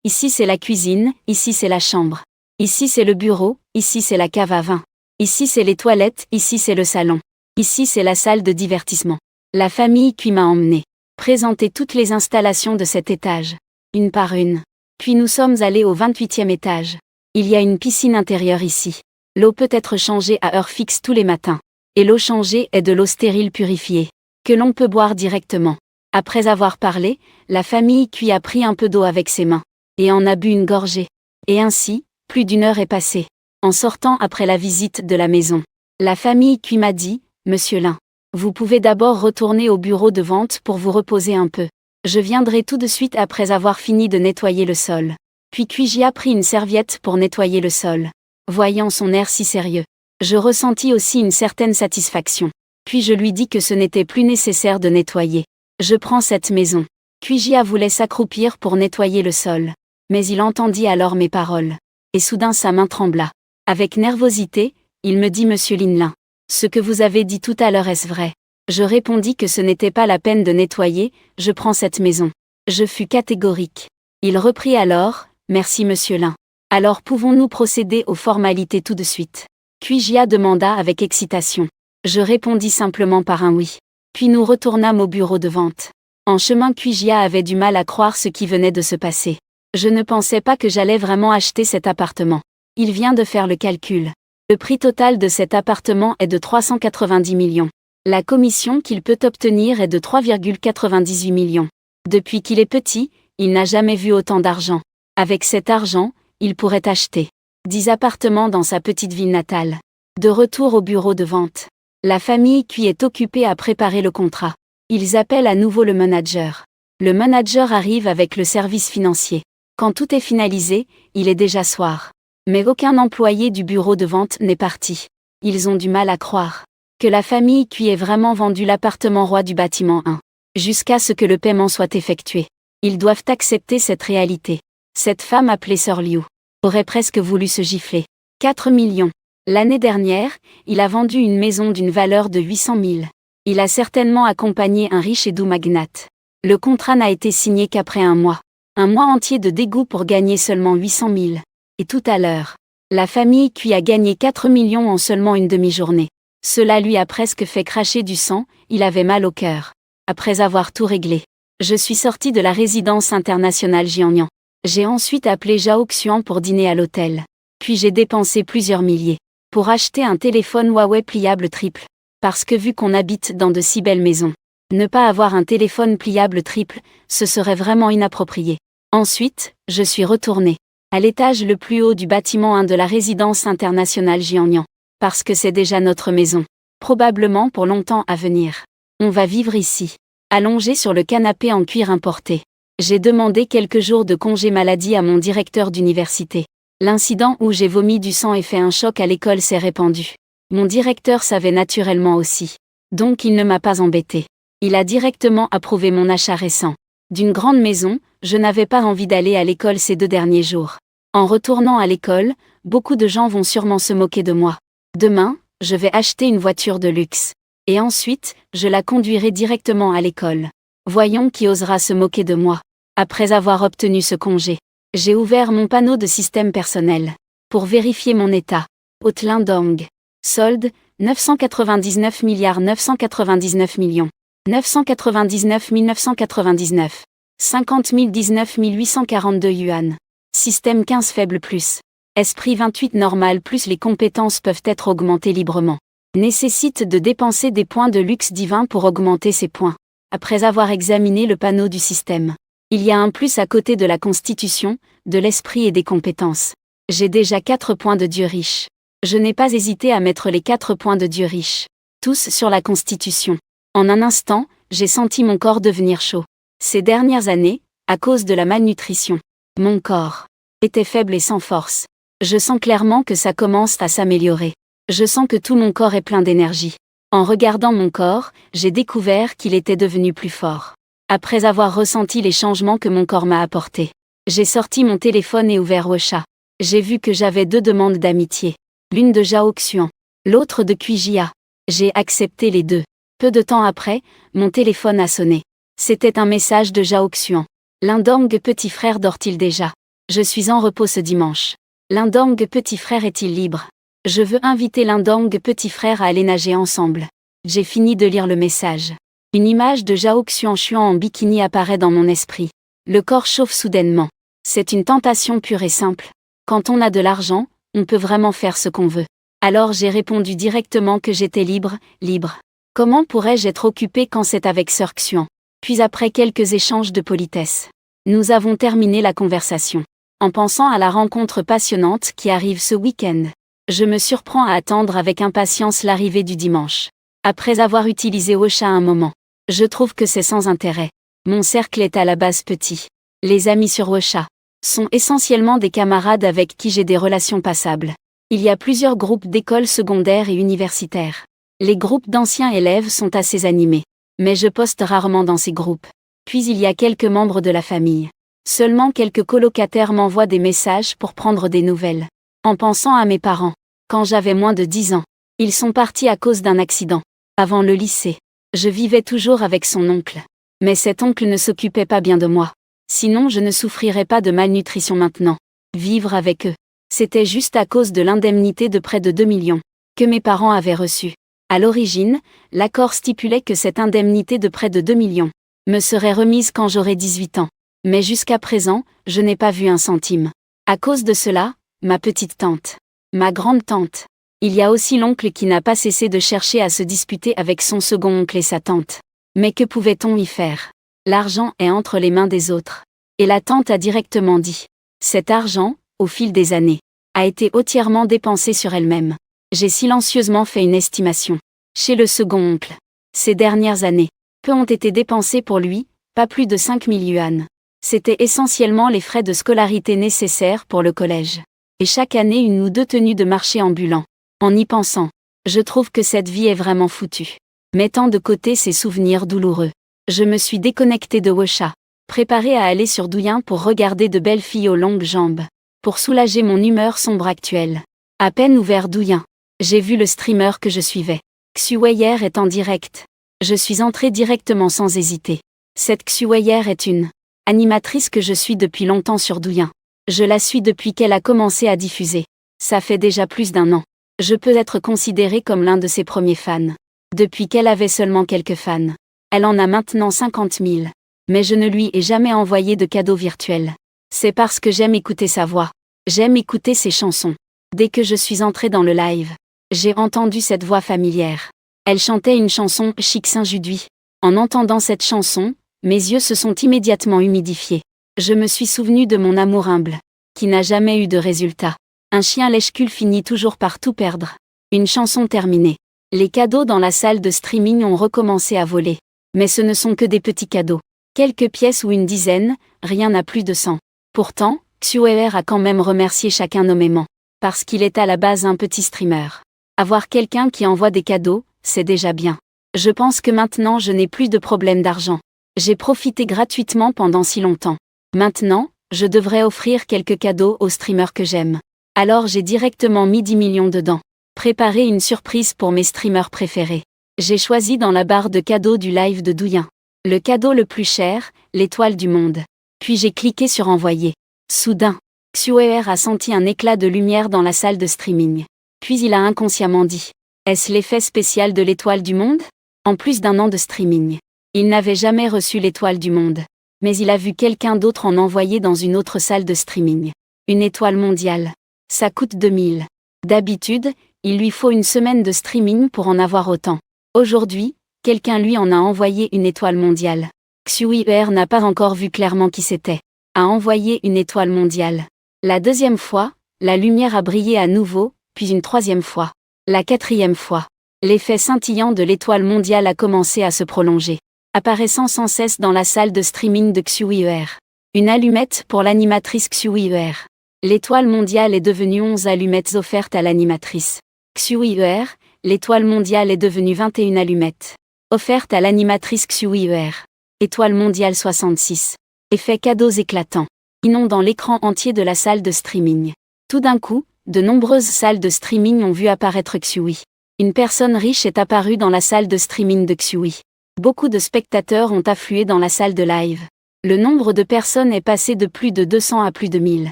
Ici c'est la cuisine, ici c'est la chambre. Ici c'est le bureau, ici c'est la cave à vin. Ici c'est les toilettes, ici c'est le salon. Ici c'est la salle de divertissement. La famille Cui m'a emmené présenter toutes les installations de cet étage, une par une. Puis nous sommes allés au 28e étage. Il y a une piscine intérieure ici. L'eau peut être changée à heure fixe tous les matins. Et l'eau changée est de l'eau stérile purifiée, que l'on peut boire directement. Après avoir parlé, la famille Cui a pris un peu d'eau avec ses mains, et en a bu une gorgée. Et ainsi, plus d'une heure est passée. En sortant après la visite de la maison, la famille Cui m'a dit, Monsieur Lin, vous pouvez d'abord retourner au bureau de vente pour vous reposer un peu. Je viendrai tout de suite après avoir fini de nettoyer le sol. Puis Cuijia prit une serviette pour nettoyer le sol. Voyant son air si sérieux, je ressentis aussi une certaine satisfaction. Puis je lui dis que ce n'était plus nécessaire de nettoyer. Je prends cette maison. Cuijia voulait s'accroupir pour nettoyer le sol. Mais il entendit alors mes paroles. Et soudain sa main trembla. Avec nervosité, il me dit Monsieur Lin, ce que vous avez dit tout à l'heure est-ce vrai? Je répondis que ce n'était pas la peine de nettoyer, je prends cette maison. Je fus catégorique. Il reprit alors, merci Monsieur Lin. Alors pouvons-nous procéder aux formalités tout de suite? Cuijia demanda avec excitation. Je répondis simplement par un oui. Puis nous retournâmes au bureau de vente. En chemin Cuijia avait du mal à croire ce qui venait de se passer. Je ne pensais pas que j'allais vraiment acheter cet appartement. Il vient de faire le calcul. Le prix total de cet appartement est de 390 millions. La commission qu'il peut obtenir est de 3,98 millions. Depuis qu'il est petit, Il n'a jamais vu autant d'argent. Avec cet argent, il pourrait acheter 10 appartements dans sa petite ville natale. De retour au bureau de vente. La famille Cui est occupée à préparer le contrat. Ils appellent à nouveau le manager. Le manager arrive avec le service financier. Quand tout est finalisé, il est déjà soir. Mais aucun employé du bureau de vente n'est parti. Ils ont du mal à croire que la famille Cui ait vraiment vendu l'appartement roi du bâtiment 1. Jusqu'à ce que le paiement soit effectué. Ils doivent accepter cette réalité. Cette femme appelée Sœur Liu aurait presque voulu se gifler. 4 millions. L'année dernière, il a vendu une maison d'une valeur de 800 000. Il a certainement accompagné un riche et doux magnate. Le contrat n'a été signé qu'après un mois. Un mois entier de dégoût pour gagner seulement 800 000. Et tout à l'heure, la famille Cui a gagné 4 millions en seulement une demi-journée. Cela lui a presque fait cracher du sang, il avait mal au cœur. Après avoir tout réglé, je suis sorti de la résidence internationale Jiangnan. J'ai ensuite appelé Zhao Xian pour dîner à l'hôtel. Puis j'ai dépensé plusieurs milliers pour acheter un téléphone Huawei pliable triple. Parce que vu qu'on habite dans de si belles maisons, ne pas avoir un téléphone pliable triple, ce serait vraiment inapproprié. Ensuite, je suis retourné à l'étage le plus haut du bâtiment 1 de la résidence internationale Jiangnan. Parce que c'est déjà notre maison. Probablement pour longtemps à venir. On va vivre ici. Allongé sur le canapé en cuir importé. J'ai demandé quelques jours de congé maladie à mon directeur d'université. L'incident où j'ai vomi du sang et fait un choc à l'école s'est répandu. Mon directeur savait naturellement aussi. Donc il ne m'a pas embêté. Il a directement approuvé mon achat récent. D'une grande maison, je n'avais pas envie d'aller à l'école ces 2 derniers jours. En retournant à l'école, beaucoup de gens vont sûrement se moquer de moi. Demain, je vais acheter une voiture de luxe. Et ensuite, je la conduirai directement à l'école. Voyons qui osera se moquer de moi. Après avoir obtenu ce congé, j'ai ouvert mon panneau de système personnel. Pour vérifier mon état. Haute-Lindong. Solde, 999 999 millions. 999 999. 50 019 842 yuan. Système 15 faible plus. Esprit 28 normal plus les compétences peuvent être augmentées librement. Nécessite de dépenser des points de luxe divin pour augmenter ces points. Après avoir examiné le panneau du système, il y a un plus à côté de la constitution, de l'esprit et des compétences. J'ai déjà 4 points de Dieu riche. Je n'ai pas hésité à mettre les 4 points de Dieu riche. Tous sur la constitution. En un instant, j'ai senti mon corps devenir chaud. Ces dernières années, à cause de la malnutrition, mon corps était faible et sans force. Je sens clairement que ça commence à s'améliorer. Je sens que tout mon corps est plein d'énergie. En regardant mon corps, j'ai découvert qu'il était devenu plus fort. Après avoir ressenti les changements que mon corps m'a apportés, j'ai sorti mon téléphone et ouvert WeChat. J'ai vu que j'avais 2 demandes d'amitié. L'une de Zhao Xian, l'autre de Cui Jia. J'ai accepté les 2. Peu de temps après, mon téléphone a sonné. C'était un message de Zhao Xian. Lindong petit frère dort-il déjà? Je suis en repos ce dimanche. Lindong petit frère est-il libre? Je veux inviter Lindong petit frère à aller nager ensemble. J'ai fini de lire le message. Une image de Zhao Xian en bikini apparaît dans mon esprit. Le corps chauffe soudainement. C'est une tentation pure et simple. Quand on a de l'argent, on peut vraiment faire ce qu'on veut. Alors j'ai répondu directement que j'étais libre. Comment pourrais-je être occupé quand c'est avec Sœur Xian? Puis après quelques échanges de politesse, nous avons terminé la conversation. En pensant à la rencontre passionnante qui arrive ce week-end, je me surprends à attendre avec impatience l'arrivée du dimanche. Après avoir utilisé WeChat un moment, je trouve que c'est sans intérêt. Mon cercle est à la base petit. Les amis sur WeChat sont essentiellement des camarades avec qui j'ai des relations passables. Il y a plusieurs groupes d'écoles secondaires et universitaires. Les groupes d'anciens élèves sont assez animés, mais je poste rarement dans ces groupes. Puis il y a quelques membres de la famille. Seulement quelques colocataires m'envoient des messages pour prendre des nouvelles. En pensant à mes parents, quand j'avais moins de 10 ans, ils sont partis à cause d'un accident. Avant le lycée, je vivais toujours avec son oncle. Mais cet oncle ne s'occupait pas bien de moi. Sinon je ne souffrirais pas de malnutrition maintenant. Vivre avec eux, c'était juste à cause de l'indemnité de près de 2 millions que mes parents avaient reçue. À l'origine, l'accord stipulait que cette indemnité de près de 2 millions me serait remise quand j'aurais 18 ans. Mais jusqu'à présent, je n'ai pas vu un centime. À cause de cela, ma petite tante, ma grande tante. Il y a aussi l'oncle qui n'a pas cessé de chercher à se disputer avec son second oncle et sa tante. Mais que pouvait-on y faire? L'argent est entre les mains des autres. Et la tante a directement dit. Cet argent, au fil des années, a été entièrement dépensé sur elle-même. J'ai silencieusement fait une estimation. Chez le second oncle. Ces dernières années, peu ont été dépensés pour lui, pas plus de 5 000 yuan. C'était essentiellement les frais de scolarité nécessaires pour le collège. Et chaque année une ou deux tenues de marché ambulants. En y pensant, je trouve que cette vie est vraiment foutue. Mettant de côté ces souvenirs douloureux, je me suis déconnectée de Wusha, préparée à aller sur Douyin pour regarder de belles filles aux longues jambes. Pour soulager mon humeur sombre actuelle. À peine ouvert Douyin, j'ai vu le streamer que je suivais. Xueyer est en direct. Je suis entrée directement sans hésiter. Cette Xueyer est une animatrice que je suis depuis longtemps sur Douyin. Je la suis depuis qu'elle a commencé à diffuser. Ça fait déjà plus d'1 an. Je peux être considérée comme l'un de ses premiers fans. Depuis qu'elle avait seulement quelques fans. Elle en a maintenant 50 000. Mais je ne lui ai jamais envoyé de cadeau virtuel. C'est parce que j'aime écouter sa voix. J'aime écouter ses chansons. Dès que je suis entrée dans le live, j'ai entendu cette voix familière. Elle chantait une chanson Chic Saint-Judui. En entendant cette chanson, mes yeux se sont immédiatement humidifiés. Je me suis souvenu de mon amour humble, qui n'a jamais eu de résultat. Un chien lèche-cul finit toujours par tout perdre. Une chanson terminée. Les cadeaux dans la salle de streaming ont recommencé à voler. Mais ce ne sont que des petits cadeaux. Quelques pièces ou une dizaine, rien n'a plus de 100. Pourtant, Xueer a quand même remercié chacun nommément. Parce qu'il est à la base un petit streamer. Avoir quelqu'un qui envoie des cadeaux, c'est déjà bien. Je pense que maintenant je n'ai plus de problème d'argent. J'ai profité gratuitement pendant si longtemps. Maintenant, je devrais offrir quelques cadeaux aux streamers que j'aime. Alors j'ai directement mis 10 millions dedans. Préparer une surprise pour mes streamers préférés. J'ai choisi dans la barre de cadeaux du live de Douyin. Le cadeau le plus cher, l'étoile du monde. Puis j'ai cliqué sur envoyer. Soudain, Xueer a senti un éclat de lumière dans la salle de streaming. Puis il a inconsciemment dit. Est-ce l'effet spécial de l'étoile du monde? En plus d'1 an de streaming. Il n'avait jamais reçu l'étoile du monde. Mais il a vu quelqu'un d'autre en envoyer dans une autre salle de streaming. Une étoile mondiale. Ça coûte 2000. D'habitude, il lui faut une semaine de streaming pour en avoir autant. Aujourd'hui, quelqu'un lui en a envoyé une étoile mondiale. Xueer n'a pas encore vu clairement qui c'était. A envoyé une étoile mondiale. La deuxième fois, la lumière a brillé à nouveau, puis une troisième fois. La quatrième fois. L'effet scintillant de l'étoile mondiale a commencé à se prolonger, apparaissant sans cesse dans la salle de streaming de Xueer. Une allumette pour l'animatrice Xueer. L'étoile mondiale est devenue 11 allumettes offertes à l'animatrice. Xueer, l'étoile mondiale est devenue 21 allumettes. Offertes à l'animatrice Xueer. Étoile mondiale 66. Effet cadeaux éclatants. Inondant l'écran entier de la salle de streaming. Tout d'un coup, de nombreuses salles de streaming ont vu apparaître Xui. Une personne riche est apparue dans la salle de streaming de Xui. Beaucoup de spectateurs ont afflué dans la salle de live. Le nombre de personnes est passé de plus de 200 à plus de 1000.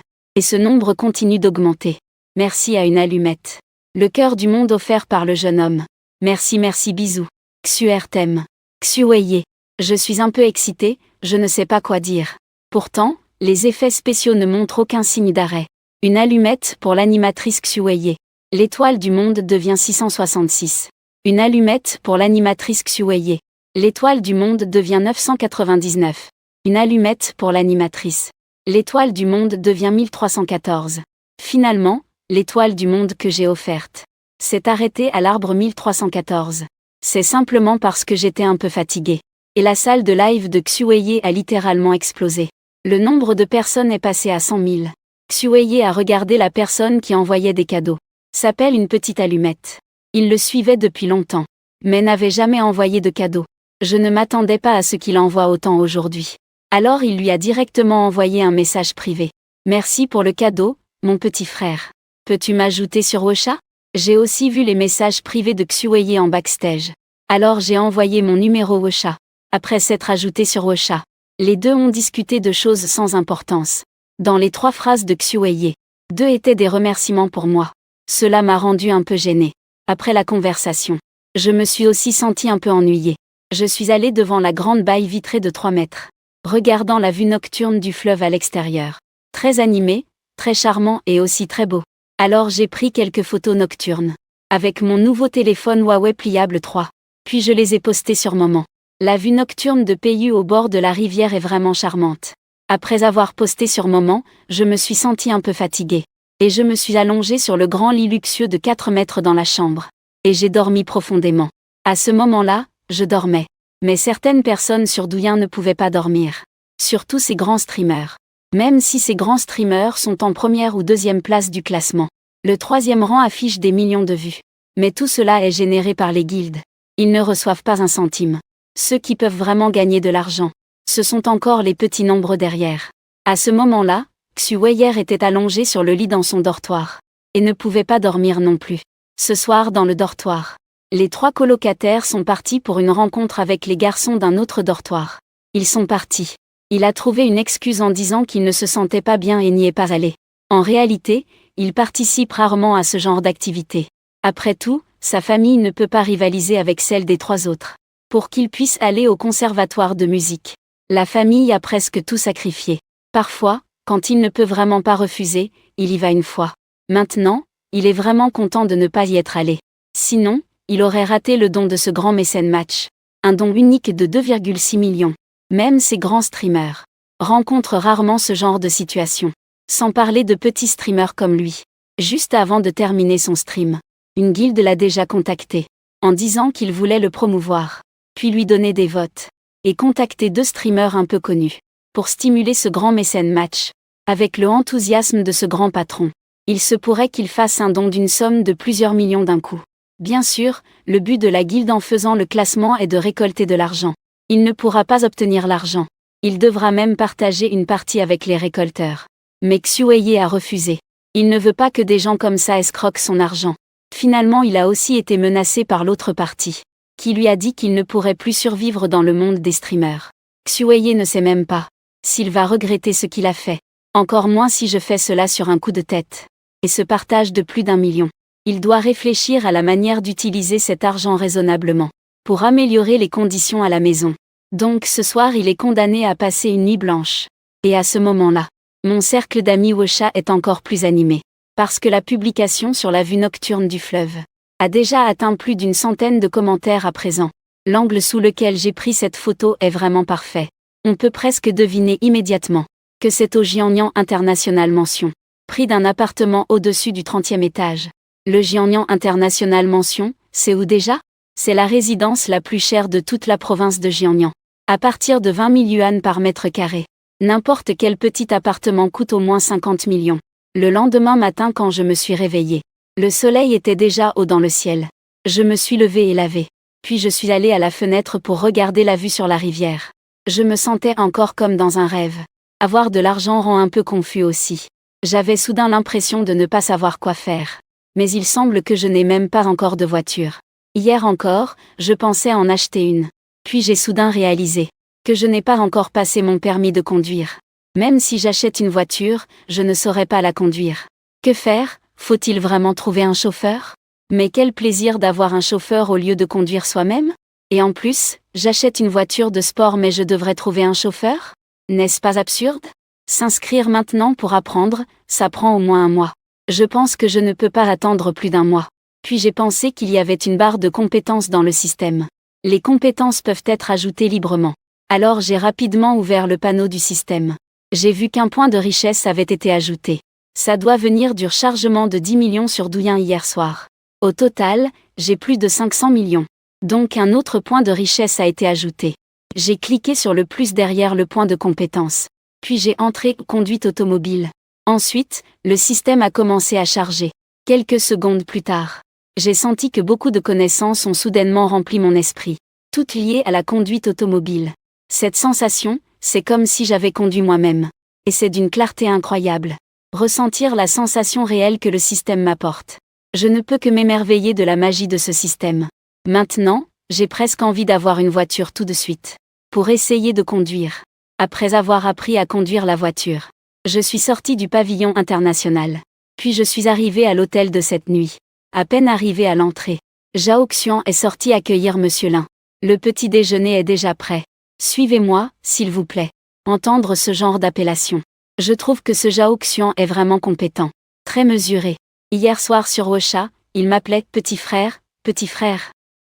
Et ce nombre continue d'augmenter. Merci à une allumette. Le cœur du monde offert par le jeune homme. Merci bisous. Xuer t'aime. Xueye. Je suis un peu excitée, je ne sais pas quoi dire. Pourtant, les effets spéciaux ne montrent aucun signe d'arrêt. Une allumette pour l'animatrice Xueye. L'étoile du monde devient 666. Une allumette pour l'animatrice Xueye. L'étoile du monde devient 999. Une allumette pour l'animatrice. L'étoile du monde devient 1314. Finalement, l'étoile du monde que j'ai offerte s'est arrêtée à l'arbre 1314. C'est simplement parce que j'étais un peu fatiguée. Et la salle de live de Xueye a littéralement explosé. Le nombre de personnes est passé à 100 000. Xueye a regardé la personne qui envoyait des cadeaux. S'appelle une petite allumette. Il le suivait depuis longtemps, mais n'avait jamais envoyé de cadeaux. Je ne m'attendais pas à ce qu'il envoie autant aujourd'hui. Alors il lui a directement envoyé un message privé. Merci pour le cadeau, mon petit frère. Peux-tu m'ajouter sur Wusha? J'ai aussi vu les messages privés de Xueye en backstage. Alors j'ai envoyé mon numéro Wusha. Après s'être ajouté sur Wusha, les deux ont discuté de choses sans importance. Dans les 3 phrases de Xueye, 2 étaient des remerciements pour moi. Cela m'a rendu un peu gênée. Après la conversation, je me suis aussi sentie un peu ennuyée. Je suis allée devant la grande baille vitrée de 3 mètres, regardant la vue nocturne du fleuve à l'extérieur. Très animé, très charmant et aussi très beau. Alors j'ai pris quelques photos nocturnes, avec mon nouveau téléphone Huawei pliable 3. Puis je les ai postées sur Moment. La vue nocturne de Peiyou au bord de la rivière est vraiment charmante. Après avoir posté sur Moment, je me suis sentie un peu fatiguée. Et je me suis allongée sur le grand lit luxueux de 4 mètres dans la chambre. Et j'ai dormi profondément. À ce moment-là, je dormais. Mais certaines personnes sur Douyin ne pouvaient pas dormir. Surtout ces grands streamers. Même si ces grands streamers sont en première ou deuxième place du classement. Le 3e rang affiche des millions de vues. Mais tout cela est généré par les guildes. Ils ne reçoivent pas un centime. Ceux qui peuvent vraiment gagner de l'argent, ce sont encore les petits nombres derrière. À ce moment-là, Xu Weier était allongé sur le lit dans son dortoir. Et ne pouvait pas dormir non plus. Ce soir dans le dortoir, les 3 colocataires sont partis pour une rencontre avec les garçons d'un autre dortoir. Ils sont partis. Il a trouvé une excuse en disant qu'il ne se sentait pas bien et n'y est pas allé. En réalité, il participe rarement à ce genre d'activité. Après tout, sa famille ne peut pas rivaliser avec celle des 3 autres. Pour qu'il puisse aller au conservatoire de musique, la famille a presque tout sacrifié. Parfois, quand il ne peut vraiment pas refuser, il y va une fois. Maintenant, il est vraiment content de ne pas y être allé. Sinon, il aurait raté le don de ce grand mécène match. Un don unique de 2,6 millions. Même ces grands streamers rencontrent rarement ce genre de situation. Sans parler de petits streamers comme lui. Juste avant de terminer son stream, une guilde l'a déjà contacté, en disant qu'il voulait le promouvoir, puis lui donner des votes, et contacter 2 streamers un peu connus, pour stimuler ce grand mécène match. Avec le enthousiasme de ce grand patron, il se pourrait qu'il fasse un don d'une somme de plusieurs millions d'un coup. Bien sûr, le but de la guilde en faisant le classement est de récolter de l'argent. Il ne pourra pas obtenir l'argent. Il devra même partager une partie avec les récolteurs. Mais Xu Weier a refusé. Il ne veut pas que des gens comme ça escroquent son argent. Finalement, il a aussi été menacé par l'autre partie, qui lui a dit qu'il ne pourrait plus survivre dans le monde des streamers. Xu Weier ne sait même pas s'il va regretter ce qu'il a fait. Encore moins si je fais cela sur un coup de tête. Et ce partage de plus d'1 million. Il doit réfléchir à la manière d'utiliser cet argent raisonnablement, pour améliorer les conditions à la maison. Donc ce soir il est condamné à passer une nuit blanche. Et à ce moment-là, mon cercle d'amis Wosha est encore plus animé. Parce que la publication sur la vue nocturne du fleuve a déjà atteint plus d'une centaine de commentaires à présent. L'angle sous lequel j'ai pris cette photo est vraiment parfait. On peut presque deviner immédiatement que c'est au Jiangnan International Mansion, prix d'un appartement au-dessus du 30e étage. Le Jiangnan International Mansion, c'est où déjà? C'est la résidence la plus chère de toute la province de Jiangnan. À partir de 20 000 yuan par mètre carré. N'importe quel petit appartement coûte au moins 50 millions. Le lendemain matin quand je me suis réveillée, le soleil était déjà haut dans le ciel. Je me suis levée et lavée. Puis je suis allée à la fenêtre pour regarder la vue sur la rivière. Je me sentais encore comme dans un rêve. Avoir de l'argent rend un peu confus aussi. J'avais soudain l'impression de ne pas savoir quoi faire. Mais il semble que je n'ai même pas encore de voiture. Hier encore, je pensais en acheter une. Puis j'ai soudain réalisé que je n'ai pas encore passé mon permis de conduire. Même si j'achète une voiture, je ne saurais pas la conduire. Que faire? Faut-il vraiment trouver un chauffeur? Mais quel plaisir d'avoir un chauffeur au lieu de conduire soi-même? Et en plus, j'achète une voiture de sport mais je devrais trouver un chauffeur? N'est-ce pas absurde? S'inscrire maintenant pour apprendre, ça prend au moins 1 mois. Je pense que je ne peux pas attendre plus d'1 mois. Puis j'ai pensé qu'il y avait une barre de compétences dans le système. Les compétences peuvent être ajoutées librement. Alors j'ai rapidement ouvert le panneau du système. J'ai vu qu'un point de richesse avait été ajouté. Ça doit venir du rechargement de 10 millions sur Douyin hier soir. Au total, j'ai plus de 500 millions. Donc un autre point de richesse a été ajouté. J'ai cliqué sur le plus derrière le point de compétence. Puis j'ai entré conduite automobile. Ensuite, le système a commencé à charger. Quelques secondes plus tard, j'ai senti que beaucoup de connaissances ont soudainement rempli mon esprit. Toutes liées à la conduite automobile. Cette sensation, c'est comme si j'avais conduit moi-même. Et c'est d'une clarté incroyable. Ressentir la sensation réelle que le système m'apporte. Je ne peux que m'émerveiller de la magie de ce système. Maintenant, j'ai presque envie d'avoir une voiture tout de suite. Pour essayer de conduire. Après avoir appris à conduire la voiture, je suis sortie du pavillon international. Puis je suis arrivée à l'hôtel de cette nuit. À peine arrivée à l'entrée, Zhao Xian est sorti accueillir Monsieur Lin. Le petit déjeuner est déjà prêt. Suivez-moi, s'il vous plaît. Entendre ce genre d'appellation. Je trouve que ce Zhao Xian est vraiment compétent. Très mesuré. Hier soir sur Wosha, il m'appelait petit frère,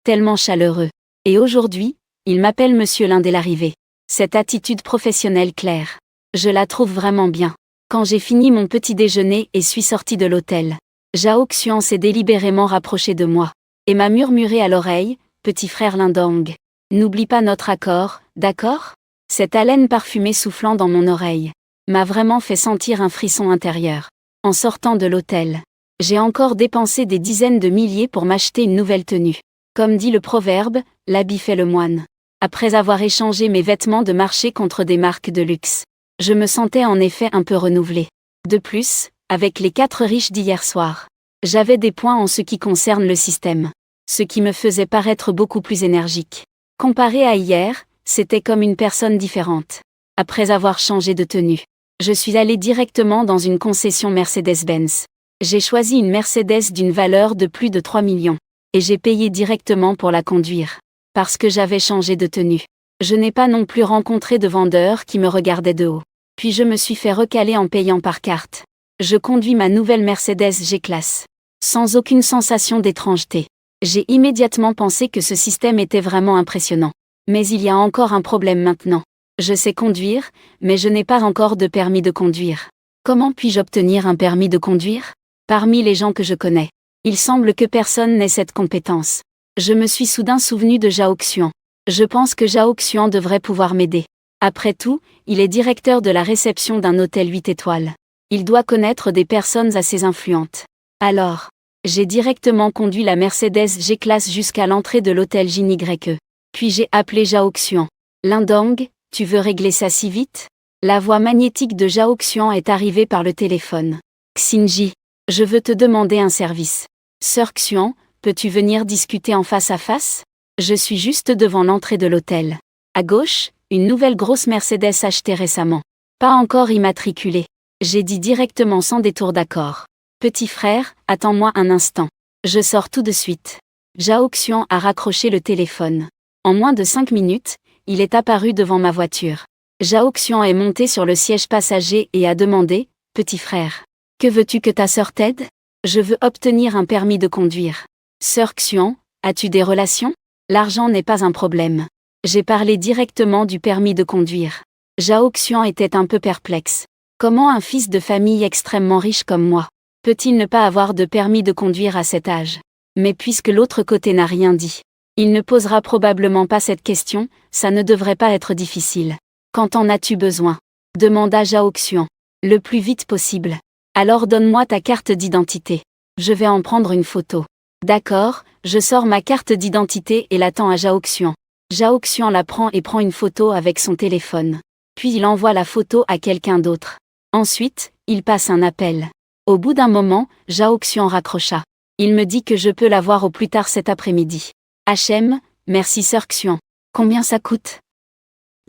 tellement chaleureux. Et aujourd'hui, il m'appelle Monsieur Lin dès l'arrivée. Cette attitude professionnelle claire. Je la trouve vraiment bien. Quand j'ai fini mon petit déjeuner et suis sortie de l'hôtel, Zhao Xian s'est délibérément rapproché de moi et m'a murmuré à l'oreille, « Petit frère Lindong, n'oublie pas notre accord, d'accord ?» Cette haleine parfumée soufflant dans mon oreille m'a vraiment fait sentir un frisson intérieur. En sortant de l'hôtel, j'ai encore dépensé des dizaines de milliers pour m'acheter une nouvelle tenue. Comme dit le proverbe, l'habit fait le moine. Après avoir échangé mes vêtements de marché contre des marques de luxe, je me sentais en effet un peu renouvelée. De plus, avec les 4 riches d'hier soir, j'avais des points en ce qui concerne le système, ce qui me faisait paraître beaucoup plus énergique. Comparé à hier, c'était comme une personne différente. Après avoir changé de tenue, je suis allée directement dans une concession Mercedes-Benz. J'ai choisi une Mercedes d'une valeur de plus de 3 millions, et j'ai payé directement pour la conduire, parce que j'avais changé de tenue. Je n'ai pas non plus rencontré de vendeur qui me regardait de haut. Puis je me suis fait recaler en payant par carte. Je conduis ma nouvelle Mercedes G-Class, sans aucune sensation d'étrangeté. J'ai immédiatement pensé que ce système était vraiment impressionnant. Mais il y a encore un problème maintenant. Je sais conduire, mais je n'ai pas encore de permis de conduire. Comment puis-je obtenir un permis de conduire? Parmi les gens que je connais, il semble que personne n'ait cette compétence. Je me suis soudain souvenu de Zhao Xian. Je pense que Zhao Xian devrait pouvoir m'aider. Après tout, il est directeur de la réception d'un hôtel 8 étoiles. Il doit connaître des personnes assez influentes. Alors, j'ai directement conduit la Mercedes G-Class jusqu'à l'entrée de l'hôtel JNYE. Puis j'ai appelé Zhao Xian. Lindong, tu veux régler ça si vite? La voix magnétique de Zhao Xian est arrivée par le téléphone. Xinji, je veux te demander un service. Sœur Xian, peux-tu venir discuter en face à face? Je suis juste devant l'entrée de l'hôtel. À gauche, une nouvelle grosse Mercedes achetée récemment. Pas encore immatriculée. J'ai dit directement sans détour d'accord. Petit frère, attends-moi un instant. Je sors tout de suite. Zhao Xian a raccroché le téléphone. En moins de 5 minutes, il est apparu devant ma voiture. Zhao Xian est monté sur le siège passager et a demandé, « Petit frère, que veux-tu que ta sœur t'aide? Je veux obtenir un permis de conduire. » Sœur Xian, as-tu des relations? L'argent n'est pas un problème. J'ai parlé directement du permis de conduire. Zhao Xian était un peu perplexe. Comment un fils de famille extrêmement riche comme moi peut-il ne pas avoir de permis de conduire à cet âge? Mais puisque l'autre côté n'a rien dit, il ne posera probablement pas cette question, ça ne devrait pas être difficile. Quand en as-tu besoin? Demanda Zhao Xian. Le plus vite possible. Alors donne-moi ta carte d'identité. Je vais en prendre une photo. D'accord, je sors ma carte d'identité et la tends à Zhao Xian. Zhao Xian la prend et prend une photo avec son téléphone. Puis il envoie la photo à quelqu'un d'autre. Ensuite, il passe un appel. Au bout d'un moment, Zhao Xian raccrocha. Il me dit que je peux la voir au plus tard cet après-midi. HM, merci sœur Xian. Combien ça coûte?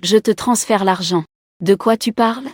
Je te transfère l'argent. De quoi tu parles?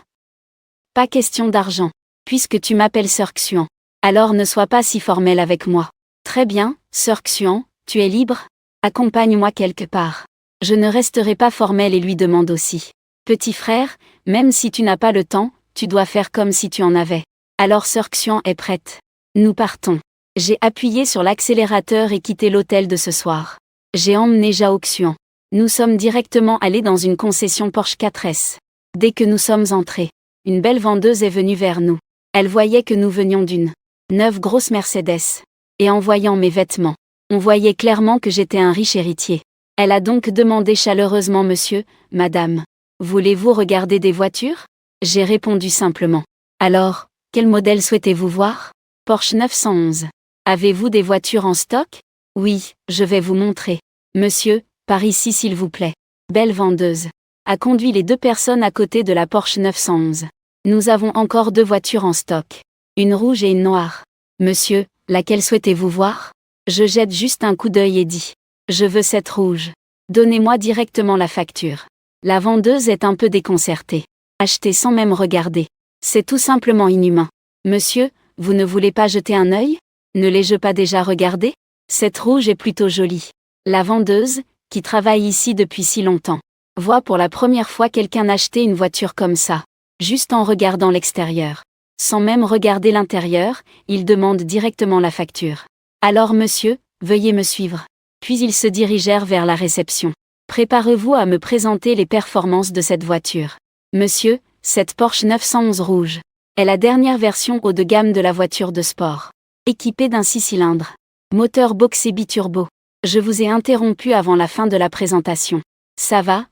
Pas question d'argent. Puisque tu m'appelles sœur Xian, alors ne sois pas si formelle avec moi. Très bien, sœur Xian, tu es libre? Accompagne-moi quelque part. Je ne resterai pas formelle et lui demande aussi. Petit frère, même si tu n'as pas le temps, tu dois faire comme si tu en avais. Alors sœur Xian est prête. Nous partons. J'ai appuyé sur l'accélérateur et quitté l'hôtel de ce soir. J'ai emmené Zhao Xian. Nous sommes directement allés dans une concession Porsche 4S. Dès que nous sommes entrés, une belle vendeuse est venue vers nous. Elle voyait que nous venions d'une neuve grosse Mercedes. Et en voyant mes vêtements, on voyait clairement que j'étais un riche héritier. Elle a donc demandé chaleureusement « Monsieur, Madame, voulez-vous regarder des voitures ?» J'ai répondu simplement. « Alors, quel modèle souhaitez-vous voir ?»« Porsche 911. Avez-vous des voitures en stock ?»« Oui, je vais vous montrer. »« Monsieur, par ici s'il vous plaît. » Belle vendeuse a conduit les 2 personnes à côté de la Porsche 911. Nous avons encore 2 voitures en stock. Une rouge et une noire. « Monsieur, laquelle souhaitez-vous voir ?» Je jette juste un coup d'œil et dis. « Je veux cette rouge. Donnez-moi directement la facture. » La vendeuse est un peu déconcertée. Acheter sans même regarder. C'est tout simplement inhumain. « Monsieur, vous ne voulez pas jeter un œil? Ne l'ai-je pas déjà regardé? Cette rouge est plutôt jolie. » La vendeuse, qui travaille ici depuis si longtemps, voit pour la première fois quelqu'un acheter une voiture comme ça. Juste en regardant l'extérieur. Sans même regarder l'intérieur, il demande directement la facture. « Alors monsieur, veuillez me suivre. » Puis ils se dirigèrent vers la réception. « Préparez-vous à me présenter les performances de cette voiture. Monsieur, cette Porsche 911 rouge est la dernière version haut de gamme de la voiture de sport. Équipée d'un 6 cylindres. Moteur boxé biturbo. Je vous ai interrompu avant la fin de la présentation. Ça va,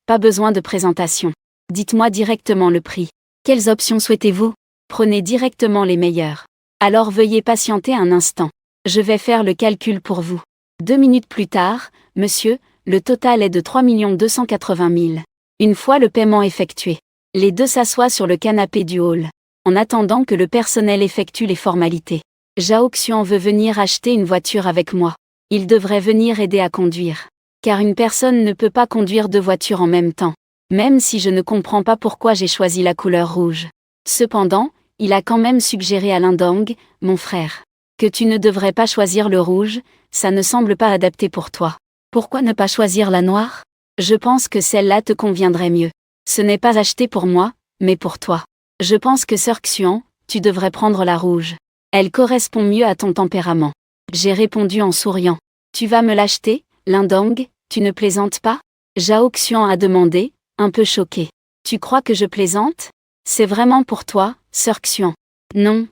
pas besoin de présentation. Dites-moi directement le prix. Quelles options souhaitez-vous? Prenez directement les meilleures. Alors veuillez patienter un instant. Je vais faire le calcul pour vous. 2 minutes plus tard, monsieur, le total est de 3 280 000. Une fois le paiement effectué, les deux s'assoient sur le canapé du hall, en attendant que le personnel effectue les formalités. Zhao Xian veut venir acheter une voiture avec moi. Il devrait venir aider à conduire. Car une personne ne peut pas conduire deux voitures en même temps. Même si je ne comprends pas pourquoi j'ai choisi la couleur rouge. Cependant, il a quand même suggéré à Lindong, mon frère, que tu ne devrais pas choisir le rouge, ça ne semble pas adapté pour toi. Pourquoi ne pas choisir la noire? Je pense que celle-là te conviendrait mieux. Ce n'est pas acheté pour moi, mais pour toi. Je pense que Sœur Xian, tu devrais prendre la rouge. Elle correspond mieux à ton tempérament. J'ai répondu en souriant. Tu vas me l'acheter, Lindong, tu ne plaisantes pas? Zhao Xian a demandé, un peu choqué. Tu crois que je plaisante? C'est vraiment pour toi, Sœur Xian. Non.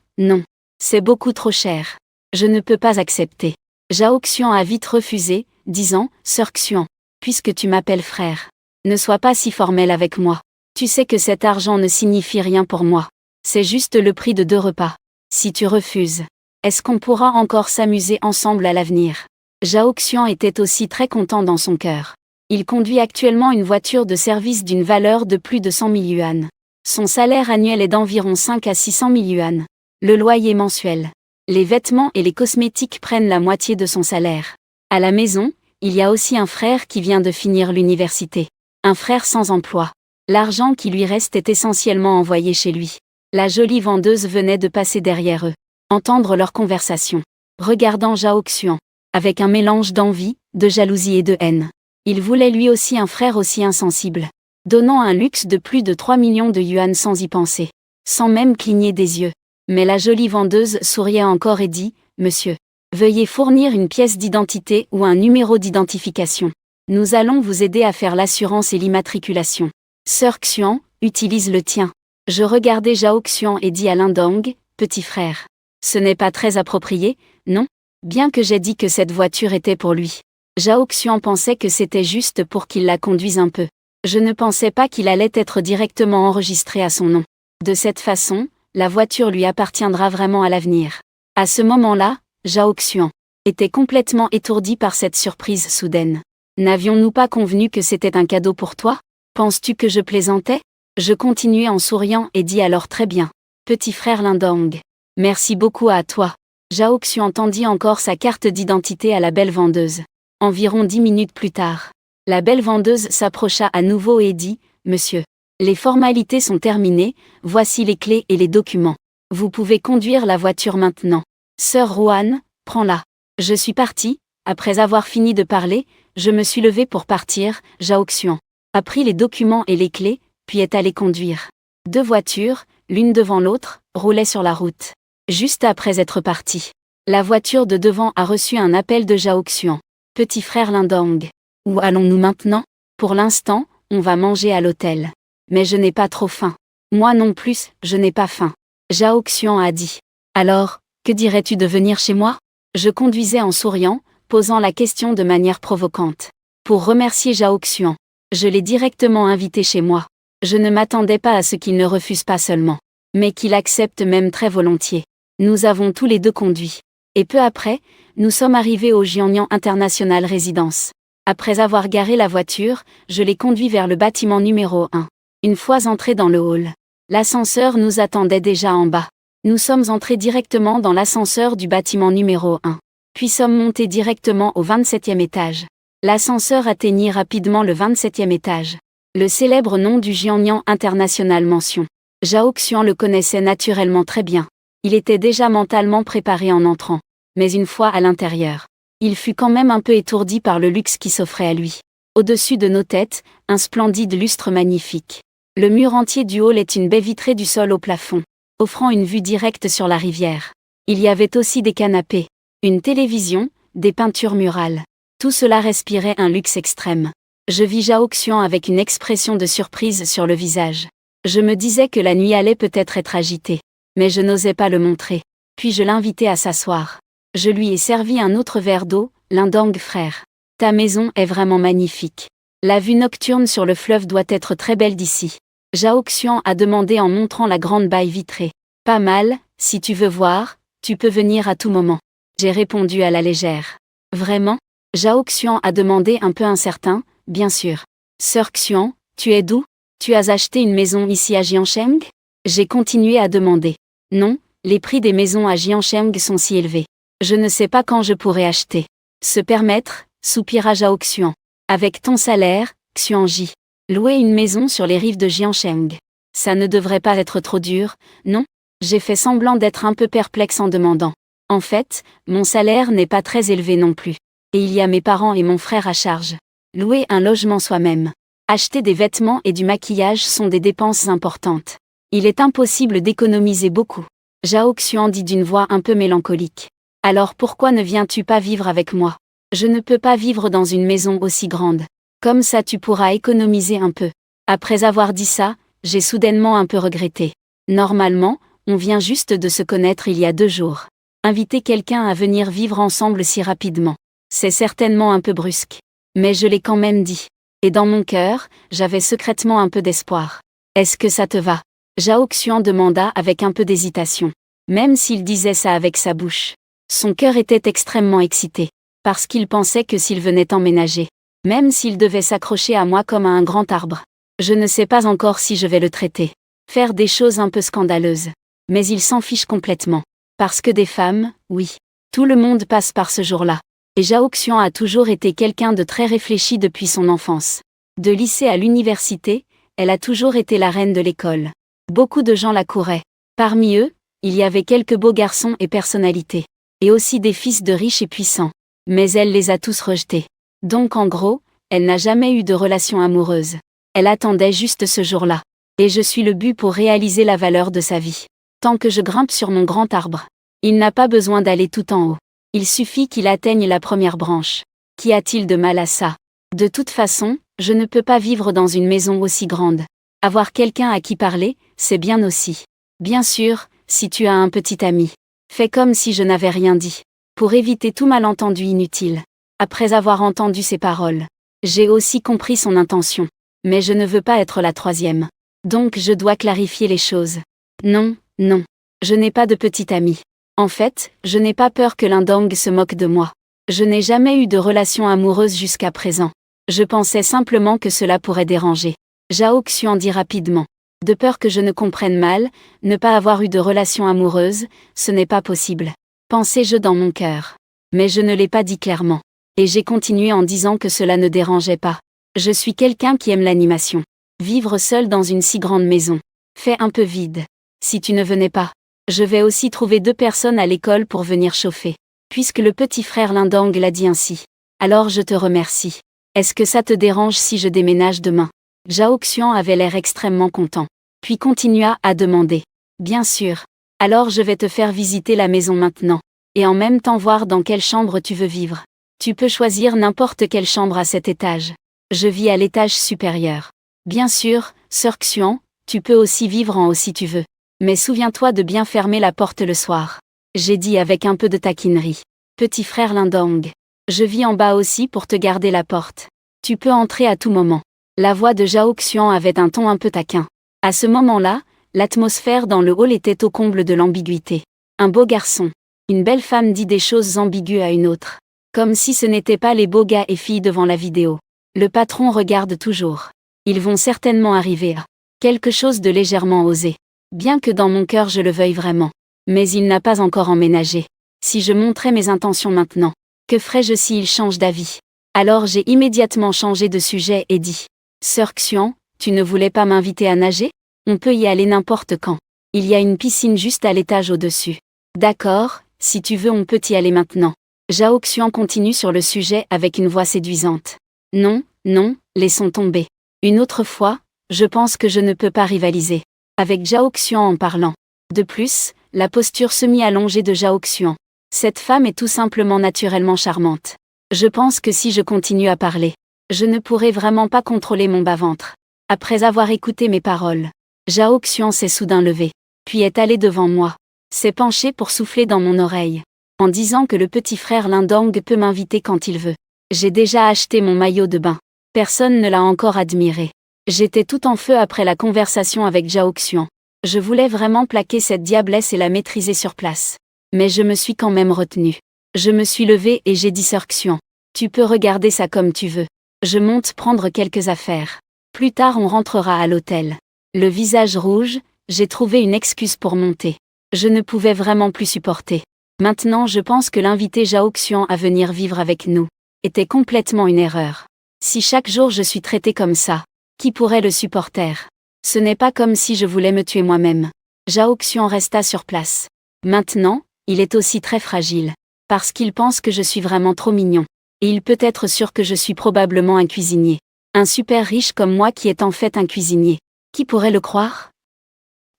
C'est beaucoup trop cher. Je ne peux pas accepter. Zhao Xian a vite refusé, disant, Sœur Xian, puisque tu m'appelles frère, ne sois pas si formel avec moi. Tu sais que cet argent ne signifie rien pour moi. C'est juste le prix de 2 repas. Si tu refuses, est-ce qu'on pourra encore s'amuser ensemble à l'avenir? Zhao Xian était aussi très content dans son cœur. Il conduit actuellement une voiture de service d'une valeur de plus de 100 000 yuan. Son salaire annuel est d'environ 5 à 600 000 yuan. Le loyer mensuel, les vêtements et les cosmétiques prennent la moitié de son salaire. À la maison, il y a aussi un frère qui vient de finir l'université. Un frère sans emploi. L'argent qui lui reste est essentiellement envoyé chez lui. La jolie vendeuse venait de passer derrière eux. Entendre leur conversation. Regardant Zhao Xian. Avec un mélange d'envie, de jalousie et de haine. Il voulait lui aussi un frère aussi insensible. Donnant un luxe de plus de 3 millions de yuan sans y penser. Sans même cligner des yeux. Mais la jolie vendeuse souriait encore et dit, Monsieur, veuillez fournir une pièce d'identité ou un numéro d'identification. Nous allons vous aider à faire l'assurance et l'immatriculation. Sœur Xian, utilise le tien. Je regardai Zhao Xian et dis à Lindong, petit frère. Ce n'est pas très approprié, non? Bien que j'ai dit que cette voiture était pour lui. Zhao Xian pensait que c'était juste pour qu'il la conduise un peu. Je ne pensais pas qu'il allait être directement enregistré à son nom. De cette façon, la voiture lui appartiendra vraiment à l'avenir. À ce moment-là, Zhao Xian était complètement étourdi par cette surprise soudaine. N'avions-nous pas convenu que c'était un cadeau pour toi? Penses-tu que je plaisantais? Je continuai en souriant et dis alors très bien. Petit frère Lindong. Merci beaucoup à toi. Zhao Xian tendit encore sa carte d'identité à la belle vendeuse. Environ 10 minutes plus tard, la belle vendeuse s'approcha à nouveau et dit, Monsieur, les formalités sont terminées, voici les clés et les documents. Vous pouvez conduire la voiture maintenant. Sœur Ruan, prends-la. Je suis parti. Après avoir fini de parler, je me suis levé pour partir. Zhao Xian a pris les documents et les clés, puis est allé conduire. 2 voitures, l'une devant l'autre, roulaient sur la route. Juste après être parti, la voiture de devant a reçu un appel de Zhao Xian. Petit frère Lindong. Où allons-nous maintenant? Pour l'instant, on va manger à l'hôtel. Mais je n'ai pas trop faim. Moi non plus, je n'ai pas faim. Zhao Xian a dit. Alors, que dirais-tu de venir chez moi? Je conduisais en souriant, posant la question de manière provocante. Pour remercier Zhao Xian, je l'ai directement invité chez moi. Je ne m'attendais pas à ce qu'il ne refuse pas seulement, mais qu'il accepte même très volontiers. Nous avons tous les deux conduit. Et peu après, nous sommes arrivés au Jiangnan International Residence. Après avoir garé la voiture, je l'ai conduit vers le bâtiment numéro 1. Une fois entrés dans le hall, l'ascenseur nous attendait déjà en bas. Nous sommes entrés directement dans l'ascenseur du bâtiment numéro 1. Puis sommes montés directement au 27e étage. L'ascenseur atteignit rapidement le 27e étage. Le célèbre nom du Jiangnan International mention. Zhao Xian le connaissait naturellement très bien. Il était déjà mentalement préparé en entrant. Mais une fois à l'intérieur, il fut quand même un peu étourdi par le luxe qui s'offrait à lui. Au-dessus de nos têtes, un splendide lustre magnifique. Le mur entier du hall est une baie vitrée du sol au plafond, offrant une vue directe sur la rivière. Il y avait aussi des canapés, une télévision, des peintures murales. Tout cela respirait un luxe extrême. Je vis Zhao Xian avec une expression de surprise sur le visage. Je me disais que la nuit allait peut-être être agitée. Mais je n'osais pas le montrer. Puis je l'invitai à s'asseour. Je lui ai servi un autre verre d'eau. Lindong frère. Ta maison est vraiment magnifique. La vue nocturne sur le fleuve doit être très belle d'ici. Zhao Xian a demandé en montrant la grande baille vitrée. Pas mal, si tu veux voir, tu peux venir à tout moment. J'ai répondu à la légère. Vraiment? Zhao Xian a demandé un peu incertain, bien sûr. Sœur Xian, tu es d'où? Tu as acheté une maison ici à Jiancheng? J'ai continué à demander. Non, les prix des maisons à Jiancheng sont si élevés. Je ne sais pas quand je pourrai acheter. Se permettre, soupira Zhao Xian. Avec ton salaire, Xianji. Louer une maison sur les rives de Jiancheng. Ça ne devrait pas être trop dur, non? J'ai fait semblant d'être un peu perplexe en demandant. En fait, mon salaire n'est pas très élevé non plus. Et il y a mes parents et mon frère à charge. Louer un logement soi-même. Acheter des vêtements et du maquillage sont des dépenses importantes. Il est impossible d'économiser beaucoup. Zhao Xian dit d'une voix un peu mélancolique. Alors pourquoi ne viens-tu pas vivre avec moi? Je ne peux pas vivre dans une maison aussi grande. Comme ça tu pourras économiser un peu. Après avoir dit ça, j'ai soudainement un peu regretté. Normalement, on vient juste de se connaître il y a 2 jours. Inviter quelqu'un à venir vivre ensemble si rapidement. C'est certainement un peu brusque. Mais je l'ai quand même dit. Et dans mon cœur, j'avais secrètement un peu d'espoir. Est-ce que ça te va? Zhao Xian demanda avec un peu d'hésitation. Même s'il disait ça avec sa bouche. Son cœur était extrêmement excité. Parce qu'il pensait que s'il venait emménager. Même s'il devait s'accrocher à moi comme à un grand arbre. Je ne sais pas encore si je vais le traiter. Faire des choses un peu scandaleuses. Mais il s'en fiche complètement. Parce que des femmes, oui. Tout le monde passe par ce jour-là. Et Zhao Xian a toujours été quelqu'un de très réfléchi depuis son enfance. De lycée à l'université, elle a toujours été la reine de l'école. Beaucoup de gens la couraient. Parmi eux, il y avait quelques beaux garçons et personnalités. Et aussi des fils de riches et puissants. Mais elle les a tous rejetés. Donc en gros, elle n'a jamais eu de relation amoureuse. Elle attendait juste ce jour-là. Et je suis le but pour réaliser la valeur de sa vie. Tant que je grimpe sur mon grand arbre. Il n'a pas besoin d'aller tout en haut. Il suffit qu'il atteigne la première branche. Qu'y a-t-il de mal à ça? De toute façon, je ne peux pas vivre dans une maison aussi grande. Avoir quelqu'un à qui parler, c'est bien aussi. Bien sûr, si tu as un petit ami. Fais comme si je n'avais rien dit. Pour éviter tout malentendu inutile. Après avoir entendu ces paroles, j'ai aussi compris son intention. Mais je ne veux pas être la troisième. Donc je dois clarifier les choses. Non, non. Je n'ai pas de petit ami. En fait, je n'ai pas peur que Lindong se moque de moi. Je n'ai jamais eu de relation amoureuse jusqu'à présent. Je pensais simplement que cela pourrait déranger. Zhao Xian dit rapidement. De peur que je ne comprenne mal, ne pas avoir eu de relation amoureuse, ce n'est pas possible. Pensais-je dans mon cœur. Mais je ne l'ai pas dit clairement. Et j'ai continué en disant que cela ne dérangeait pas. Je suis quelqu'un qui aime l'animation. Vivre seul dans une si grande maison. Fait un peu vide. Si tu ne venais pas. Je vais aussi trouver 2 personnes à l'école pour venir chauffer. Puisque le petit frère Lindong l'a dit ainsi. Alors je te remercie. Est-ce que ça te dérange si je déménage demain? Zhao Xian avait l'air extrêmement content. Puis continua à demander. Bien sûr. Alors je vais te faire visiter la maison maintenant. Et en même temps voir dans quelle chambre tu veux vivre. Tu peux choisir n'importe quelle chambre à cet étage. Je vis à l'étage supérieur. Bien sûr, sœur Xian, tu peux aussi vivre en haut si tu veux. Mais souviens-toi de bien fermer la porte le soir. J'ai dit avec un peu de taquinerie. Petit frère Lindong. Je vis en bas aussi pour te garder la porte. Tu peux entrer à tout moment. La voix de Zhao Xian avait un ton un peu taquin. À ce moment-là, l'atmosphère dans le hall était au comble de l'ambiguïté. Un beau garçon. Une belle femme dit des choses ambiguës à une autre. Comme si ce n'étaient pas les beaux gars et filles devant la vidéo. Le patron regarde toujours. Ils vont certainement arriver à quelque chose de légèrement osé. Bien que dans mon cœur je le veuille vraiment. Mais il n'a pas encore emménagé. Si je montrais mes intentions maintenant, que ferais-je s'il change d'avis? Alors j'ai immédiatement changé de sujet et dit. Sœur Xian, tu ne voulais pas m'inviter à nager? On peut y aller n'importe quand. Il y a une piscine juste à l'étage au-dessus. D'accord, si tu veux on peut y aller maintenant. Zhao Xian continue sur le sujet avec une voix séduisante. Non, non, laissons tomber. Une autre fois, je pense que je ne peux pas rivaliser avec Zhao Xian en parlant. De plus, la posture semi-allongée de Zhao Xian. Cette femme est tout simplement naturellement charmante. Je pense que si je continue à parler, je ne pourrai vraiment pas contrôler mon bas-ventre. Après avoir écouté mes paroles, Zhao Xian s'est soudain levé, puis est allé devant moi, s'est penché pour souffler dans mon oreille, en disant que le petit frère Lindong peut m'inviter quand il veut. J'ai déjà acheté mon maillot de bain. Personne ne l'a encore admiré. J'étais tout en feu après la conversation avec Zhao Xian. Je voulais vraiment plaquer cette diablesse et la maîtriser sur place. Mais je me suis quand même retenue. Je me suis levée et j'ai dit Sir Xian, tu peux regarder ça comme tu veux. Je monte prendre quelques affaires. Plus tard on rentrera à l'hôtel. Le visage rouge, j'ai trouvé une excuse pour monter. Je ne pouvais vraiment plus supporter. Maintenant je pense que l'inviter Zhao Xian à venir vivre avec nous était complètement une erreur. Si chaque jour je suis traitée comme ça, qui pourrait le supporter? Ce n'est pas comme si je voulais me tuer moi-même. Zhao Xian resta sur place. Maintenant, il est aussi très fragile. Parce qu'il pense que je suis vraiment trop mignon. Et il peut être sûr que je suis probablement un cuisinier. Un super riche comme moi qui est en fait un cuisinier. Qui pourrait le croire?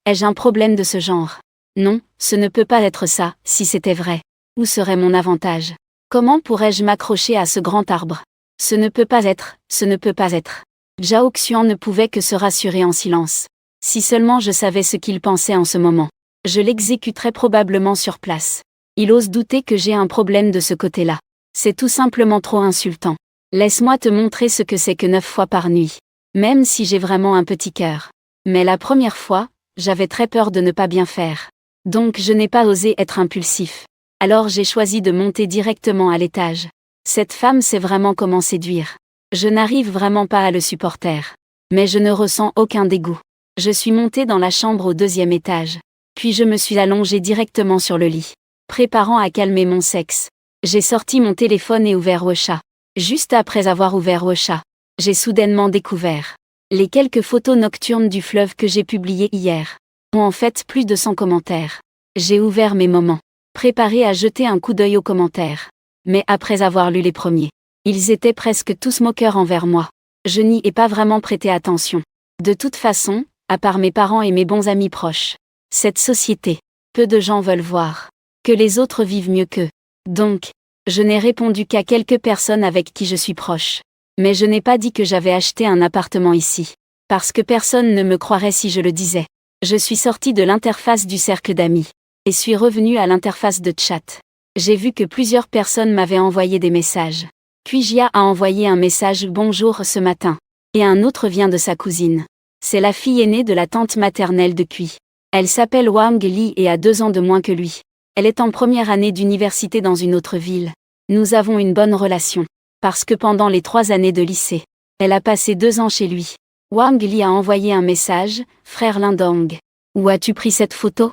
Ai-je un problème de ce genre? Non, ce ne peut pas être ça, si c'était vrai. Où serait mon avantage? Comment pourrais-je m'accrocher à ce grand arbre? Ce ne peut pas être, ce ne peut pas être. Zhao Xian ne pouvait que se rassurer en silence. Si seulement je savais ce qu'il pensait en ce moment. Je l'exécuterais probablement sur place. Il ose douter que j'ai un problème de ce côté-là. C'est tout simplement trop insultant. Laisse-moi te montrer ce que c'est que 9 fois par nuit. Même si j'ai vraiment un petit cœur. Mais la première fois, j'avais très peur de ne pas bien faire. Donc je n'ai pas osé être impulsif. Alors j'ai choisi de monter directement à l'étage. Cette femme sait vraiment comment séduire. Je n'arrive vraiment pas à le supporter. Mais je ne ressens aucun dégoût. Je suis montée dans la chambre au 2e étage. Puis je me suis allongée directement sur le lit, préparant à calmer mon sexe. J'ai sorti mon téléphone et ouvert WeChat. Juste après avoir ouvert WeChat, j'ai soudainement découvert les quelques photos nocturnes du fleuve que j'ai publiées hier. Ont en fait plus de 100 commentaires. J'ai ouvert mes moments, préparé à jeter un coup d'œil aux commentaires. Mais après avoir lu les premiers, ils étaient presque tous moqueurs envers moi. Je n'y ai pas vraiment prêté attention. De toute façon, à part mes parents et mes bons amis proches, cette société, peu de gens veulent voir que les autres vivent mieux qu'eux. Donc, je n'ai répondu qu'à quelques personnes avec qui je suis proche. Mais je n'ai pas dit que j'avais acheté un appartement ici. Parce que personne ne me croirait si je le disais. Je suis sortie de l'interface du cercle d'amis. Et suis revenue à l'interface de chat. J'ai vu que plusieurs personnes m'avaient envoyé des messages. Puis Jia a envoyé un message bonjour ce matin. Et un autre vient de sa cousine. C'est la fille aînée de la tante maternelle de Cui. Elle s'appelle Wang Li et a 2 ans de moins que lui. Elle est en première année d'université dans une autre ville. Nous avons une bonne relation. Parce que pendant les 3 années de lycée, elle a passé 2 ans chez lui. Wang Li a envoyé un message, frère Lindong. Où as-tu pris cette photo?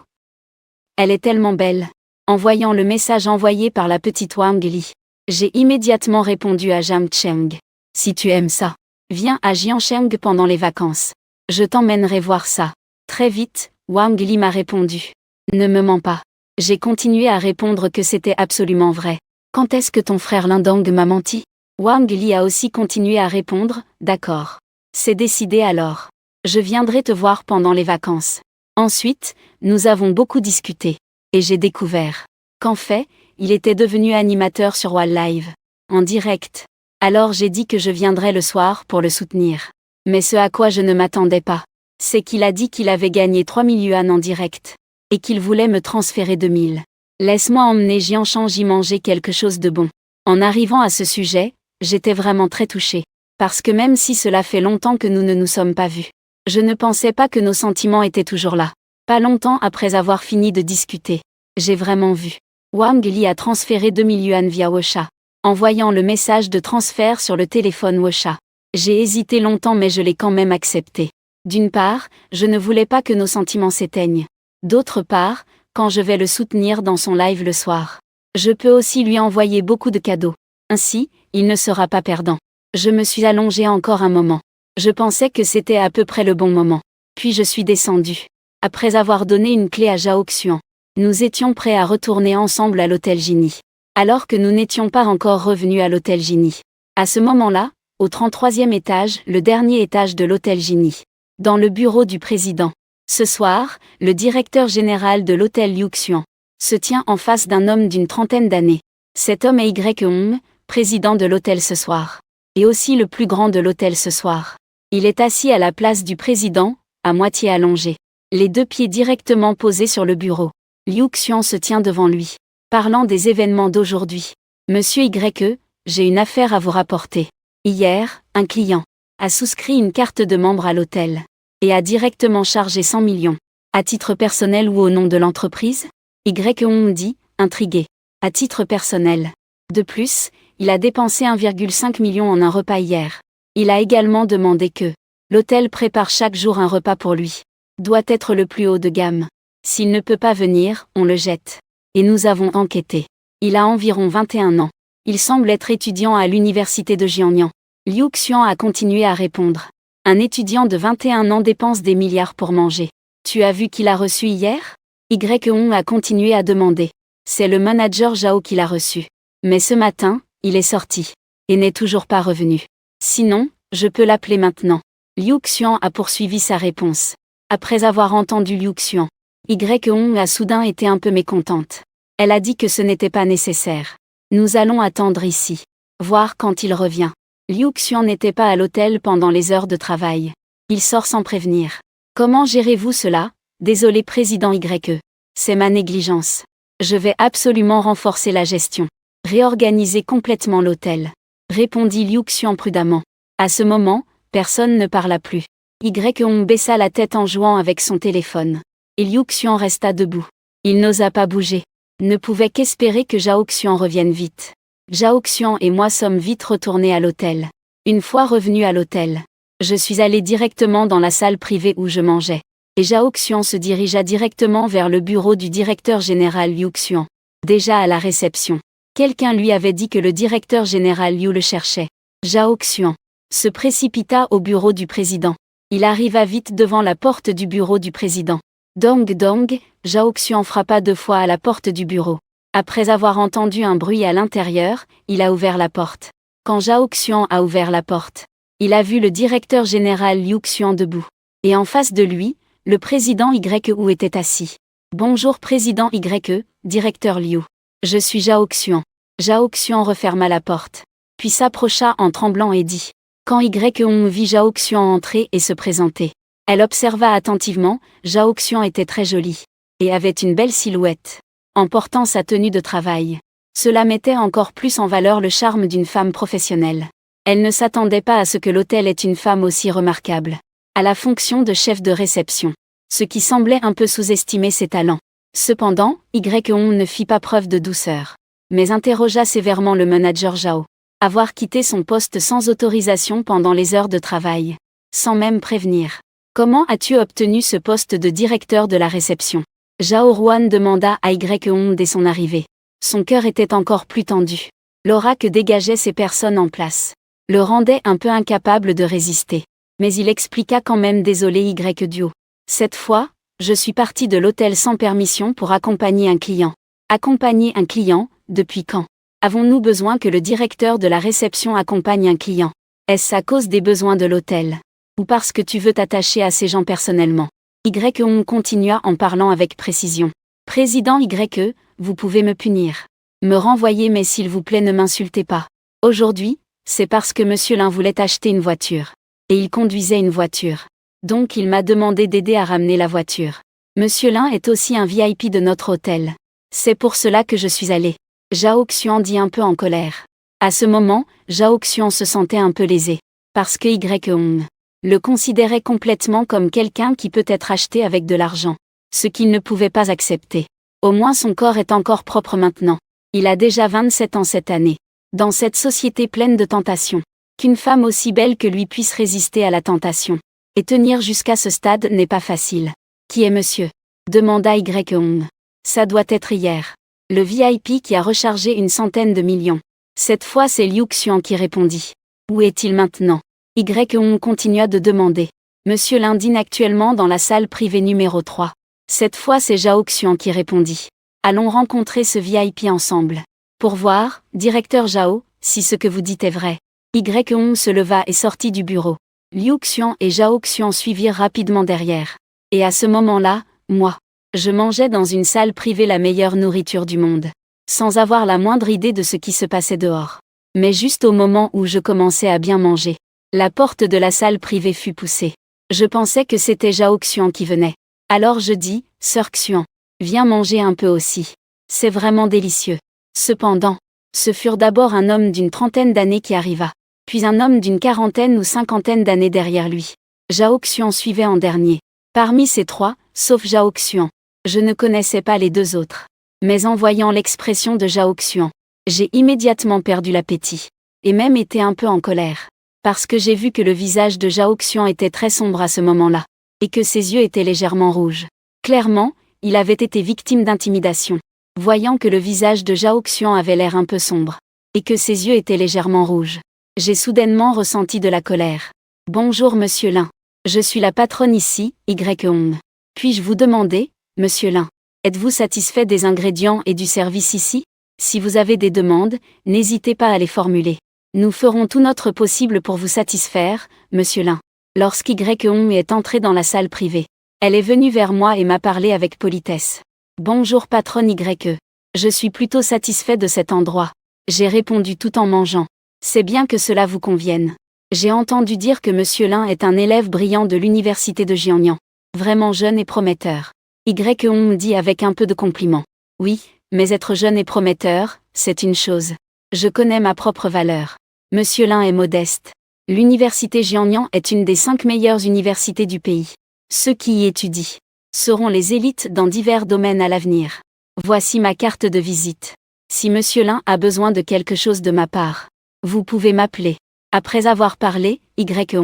Elle est tellement belle. En voyant le message envoyé par la petite Wang Li, j'ai immédiatement répondu à Jam Cheng. Si tu aimes ça, viens à Jiancheng pendant les vacances. Je t'emmènerai voir ça. Très vite, Wang Li m'a répondu. Ne me mens pas. J'ai continué à répondre que c'était absolument vrai. Quand est-ce que ton frère Lindong m'a menti? Wang Li a aussi continué à répondre, d'accord. C'est décidé alors. Je viendrai te voir pendant les vacances. Ensuite, nous avons beaucoup discuté. Et j'ai découvert qu'en fait, il était devenu animateur sur Wall Live, en direct. Alors j'ai dit que je viendrais le soir pour le soutenir. Mais ce à quoi je ne m'attendais pas, c'est qu'il a dit qu'il avait gagné 3000 yuan en direct. Et qu'il voulait me transférer 2000. Laisse-moi emmener Jiancheng y manger quelque chose de bon. En arrivant à ce sujet, j'étais vraiment très touchée. Parce que même si cela fait longtemps que nous ne nous sommes pas vus, je ne pensais pas que nos sentiments étaient toujours là. Pas longtemps après avoir fini de discuter, j'ai vraiment vu. Wang Li a transféré 2000 yuan via WeChat. En voyant le message de transfert sur le téléphone WeChat, j'ai hésité longtemps mais je l'ai quand même accepté. D'une part, je ne voulais pas que nos sentiments s'éteignent. D'autre part, quand je vais le soutenir dans son live le soir, je peux aussi lui envoyer beaucoup de cadeaux. Ainsi, il ne sera pas perdant. Je me suis allongée encore un moment. Je pensais que c'était à peu près le bon moment. Puis je suis descendue. Après avoir donné une clé à Zhao Xian, nous étions prêts à retourner ensemble à l'hôtel Genie. Alors que nous n'étions pas encore revenus à l'hôtel Genie. À ce moment-là, au 33e étage, le dernier étage de l'hôtel Genie. Dans le bureau du président. Ce soir, le directeur général de l'hôtel Yuxian se tient en face d'un homme d'une 30aine d'années. Cet homme est Y. Président de l'hôtel ce soir. Et aussi le plus grand de l'hôtel ce soir. Il est assis à la place du président, à moitié allongé, les deux pieds directement posés sur le bureau. Liu Xian se tient devant lui, parlant des événements d'aujourd'hui. Monsieur YE, j'ai une affaire à vous rapporter. Hier, un client a souscrit une carte de membre à l'hôtel et a directement chargé 100 millions. À titre personnel ou au nom de l'entreprise? YE dit, intrigué. À titre personnel. De plus, il a dépensé 1,5 million en un repas hier. Il a également demandé que l'hôtel prépare chaque jour un repas pour lui. Doit être le plus haut de gamme. S'il ne peut pas venir, on le jette. Et nous avons enquêté. Il a environ 21 ans. Il semble être étudiant à l'université de Jiangnan. Liu Xian a continué à répondre. Un étudiant de 21 ans dépense des milliards pour manger. Tu as vu qui l'a reçu hier? YE a continué à demander. C'est le manager Zhao qui l'a reçu. Mais ce matin, il est sorti. Et n'est toujours pas revenu. Sinon, je peux l'appeler maintenant. Liu Xian a poursuivi sa réponse. Après avoir entendu Liu Xian, YE a soudain été un peu mécontente. Elle a dit que ce n'était pas nécessaire. Nous allons attendre ici. Voir quand il revient. Liu Xian n'était pas à l'hôtel pendant les heures de travail. Il sort sans prévenir. Comment gérez-vous cela? Désolé président YE. C'est ma négligence. Je vais absolument renforcer la gestion. Réorganiser complètement l'hôtel. Répondit Liu Xian prudemment. À ce moment, personne ne parla plus. YE baissa la tête en jouant avec son téléphone. Et Liu Xian resta debout. Il n'osa pas bouger. Ne pouvait qu'espérer que Zhao Xian revienne vite. Zhao Xian et moi sommes vite retournés à l'hôtel. Une fois revenu à l'hôtel, je suis allé directement dans la salle privée où je mangeais. Et Zhao Xian se dirigea directement vers le bureau du directeur général Liu Xian. Déjà à la réception, quelqu'un lui avait dit que le directeur général Liu le cherchait. Zhao Xian se précipita au bureau du président. Il arriva vite devant la porte du bureau du président. Dong dong, Zhao Xian frappa 2 fois à la porte du bureau. Après avoir entendu un bruit à l'intérieur, il a ouvert la porte. Quand Zhao Xian a ouvert la porte, il a vu le directeur général Liu Xian debout. Et en face de lui, le président YE était assis. Bonjour président YE, directeur Liu. Je suis Zhao Xian. Zhao Xian referma la porte. Puis s'approcha en tremblant et dit. Quand YE vit Zhao Xian entrer et se présenter, elle observa attentivement, Zhao Xian était très jolie. Et avait une belle silhouette. En portant sa tenue de travail. Cela mettait encore plus en valeur le charme d'une femme professionnelle. Elle ne s'attendait pas à ce que l'hôtel ait une femme aussi remarquable. À la fonction de chef de réception. Ce qui semblait un peu sous-estimer ses talents. Cependant, YE ne fit pas preuve de douceur. Mais interrogea sévèrement le manager Zhao. Avoir quitté son poste sans autorisation pendant les heures de travail. Sans même prévenir. Comment as-tu obtenu ce poste de directeur de la réception? Zhao Ruan demanda à YE dès son arrivée. Son cœur était encore plus tendu. L'aura que dégageaient ces personnes en place le rendait un peu incapable de résister. Mais il expliqua quand même désolé YE. Cette fois, je suis parti de l'hôtel sans permission pour accompagner un client. Accompagner un client, depuis quand? Avons-nous besoin que le directeur de la réception accompagne un client? Est-ce à cause des besoins de l'hôtel? Ou parce que tu veux t'attacher à ces gens personnellement? YE continua en parlant avec précision. Président YE, vous pouvez me punir. Me renvoyer mais s'il vous plaît ne m'insultez pas. Aujourd'hui, c'est parce que Monsieur Lin voulait acheter une voiture. Et il conduisait une voiture. Donc il m'a demandé d'aider à ramener la voiture. Monsieur Lin est aussi un VIP de notre hôtel. C'est pour cela que je suis allé. Zhao Xian dit un peu en colère. À ce moment, Zhao Xian se sentait un peu lésé. Parce que YE le considérait complètement comme quelqu'un qui peut être acheté avec de l'argent. Ce qu'il ne pouvait pas accepter. Au moins son corps est encore propre maintenant. Il a déjà 27 ans cette année. Dans cette société pleine de tentations. Qu'une femme aussi belle que lui puisse résister à la tentation. Et tenir jusqu'à ce stade n'est pas facile. Qui est monsieur? Demanda YE. Ça doit être hier. Le VIP qui a rechargé une centaine de millions. Cette fois c'est Liu Xian qui répondit. Où est-il maintenant? YE continua de demander. Monsieur Lin dîne actuellement dans la salle privée numéro 3. Cette fois c'est Zhao Xian qui répondit. Allons rencontrer ce VIP ensemble. Pour voir, directeur Zhao, si ce que vous dites est vrai. YE se leva et sortit du bureau. Liu Xian et Zhao Xian suivirent rapidement derrière. Et à ce moment-là, moi, je mangeais dans une salle privée la meilleure nourriture du monde. Sans avoir la moindre idée de ce qui se passait dehors. Mais juste au moment où je commençais à bien manger, la porte de la salle privée fut poussée. Je pensais que c'était Zhao Xian qui venait. Alors je dis, Sœur Xian, viens manger un peu aussi. C'est vraiment délicieux. Cependant, ce furent d'abord un homme d'une trentaine d'années qui arriva, puis un homme d'une quarantaine ou cinquantaine d'années derrière lui. Zhao Xian suivait en dernier. Parmi ces trois, sauf Zhao Xian, je ne connaissais pas les deux autres. Mais en voyant l'expression de Zhao Xian, j'ai immédiatement perdu l'appétit, et même été un peu en colère. Parce que j'ai vu que le visage de Zhao Xian était très sombre à ce moment-là, et que ses yeux étaient légèrement rouges. Clairement, il avait été victime d'intimidation. Voyant que le visage de Zhao Xian avait l'air un peu sombre, et que ses yeux étaient légèrement rouges, j'ai soudainement ressenti de la colère. Bonjour Monsieur Lin. Je suis la patronne ici, Y. Puis-je vous demander, Monsieur Lin, êtes-vous satisfait des ingrédients et du service ici? Si vous avez des demandes, n'hésitez pas à les formuler. Nous ferons tout notre possible pour vous satisfaire, Monsieur Lin. Lorsqu'Y est entrée dans la salle privée, elle est venue vers moi et m'a parlé avec politesse. Bonjour patronne Y. Je suis plutôt satisfait de cet endroit. J'ai répondu tout en mangeant. C'est bien que cela vous convienne. J'ai entendu dire que Monsieur Lin est un élève brillant de l'université de Jiangnan. Vraiment jeune et prometteur. Y me dit avec un peu de compliment. Oui, mais être jeune et prometteur, c'est une chose. Je connais ma propre valeur. Monsieur Lin est modeste. L'université Jiangnan est une des 5 meilleures universités du pays. Ceux qui y étudient seront les élites dans divers domaines à l'avenir. Voici ma carte de visite. Si Monsieur Lin a besoin de quelque chose de ma part, vous pouvez m'appeler. Après avoir parlé, Y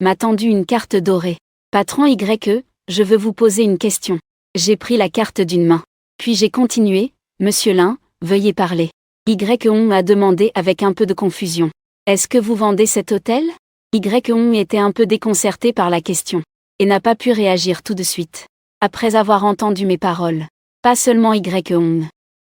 m'a tendu une carte dorée. Patron Y, je veux vous poser une question. J'ai pris la carte d'une main. Puis j'ai continué, Monsieur Lin, veuillez parler. Y m'a demandé avec un peu de confusion. Est-ce que vous vendez cet hôtel? Y était un peu déconcerté par la question, et n'a pas pu réagir tout de suite. Après avoir entendu mes paroles. Pas seulement Y.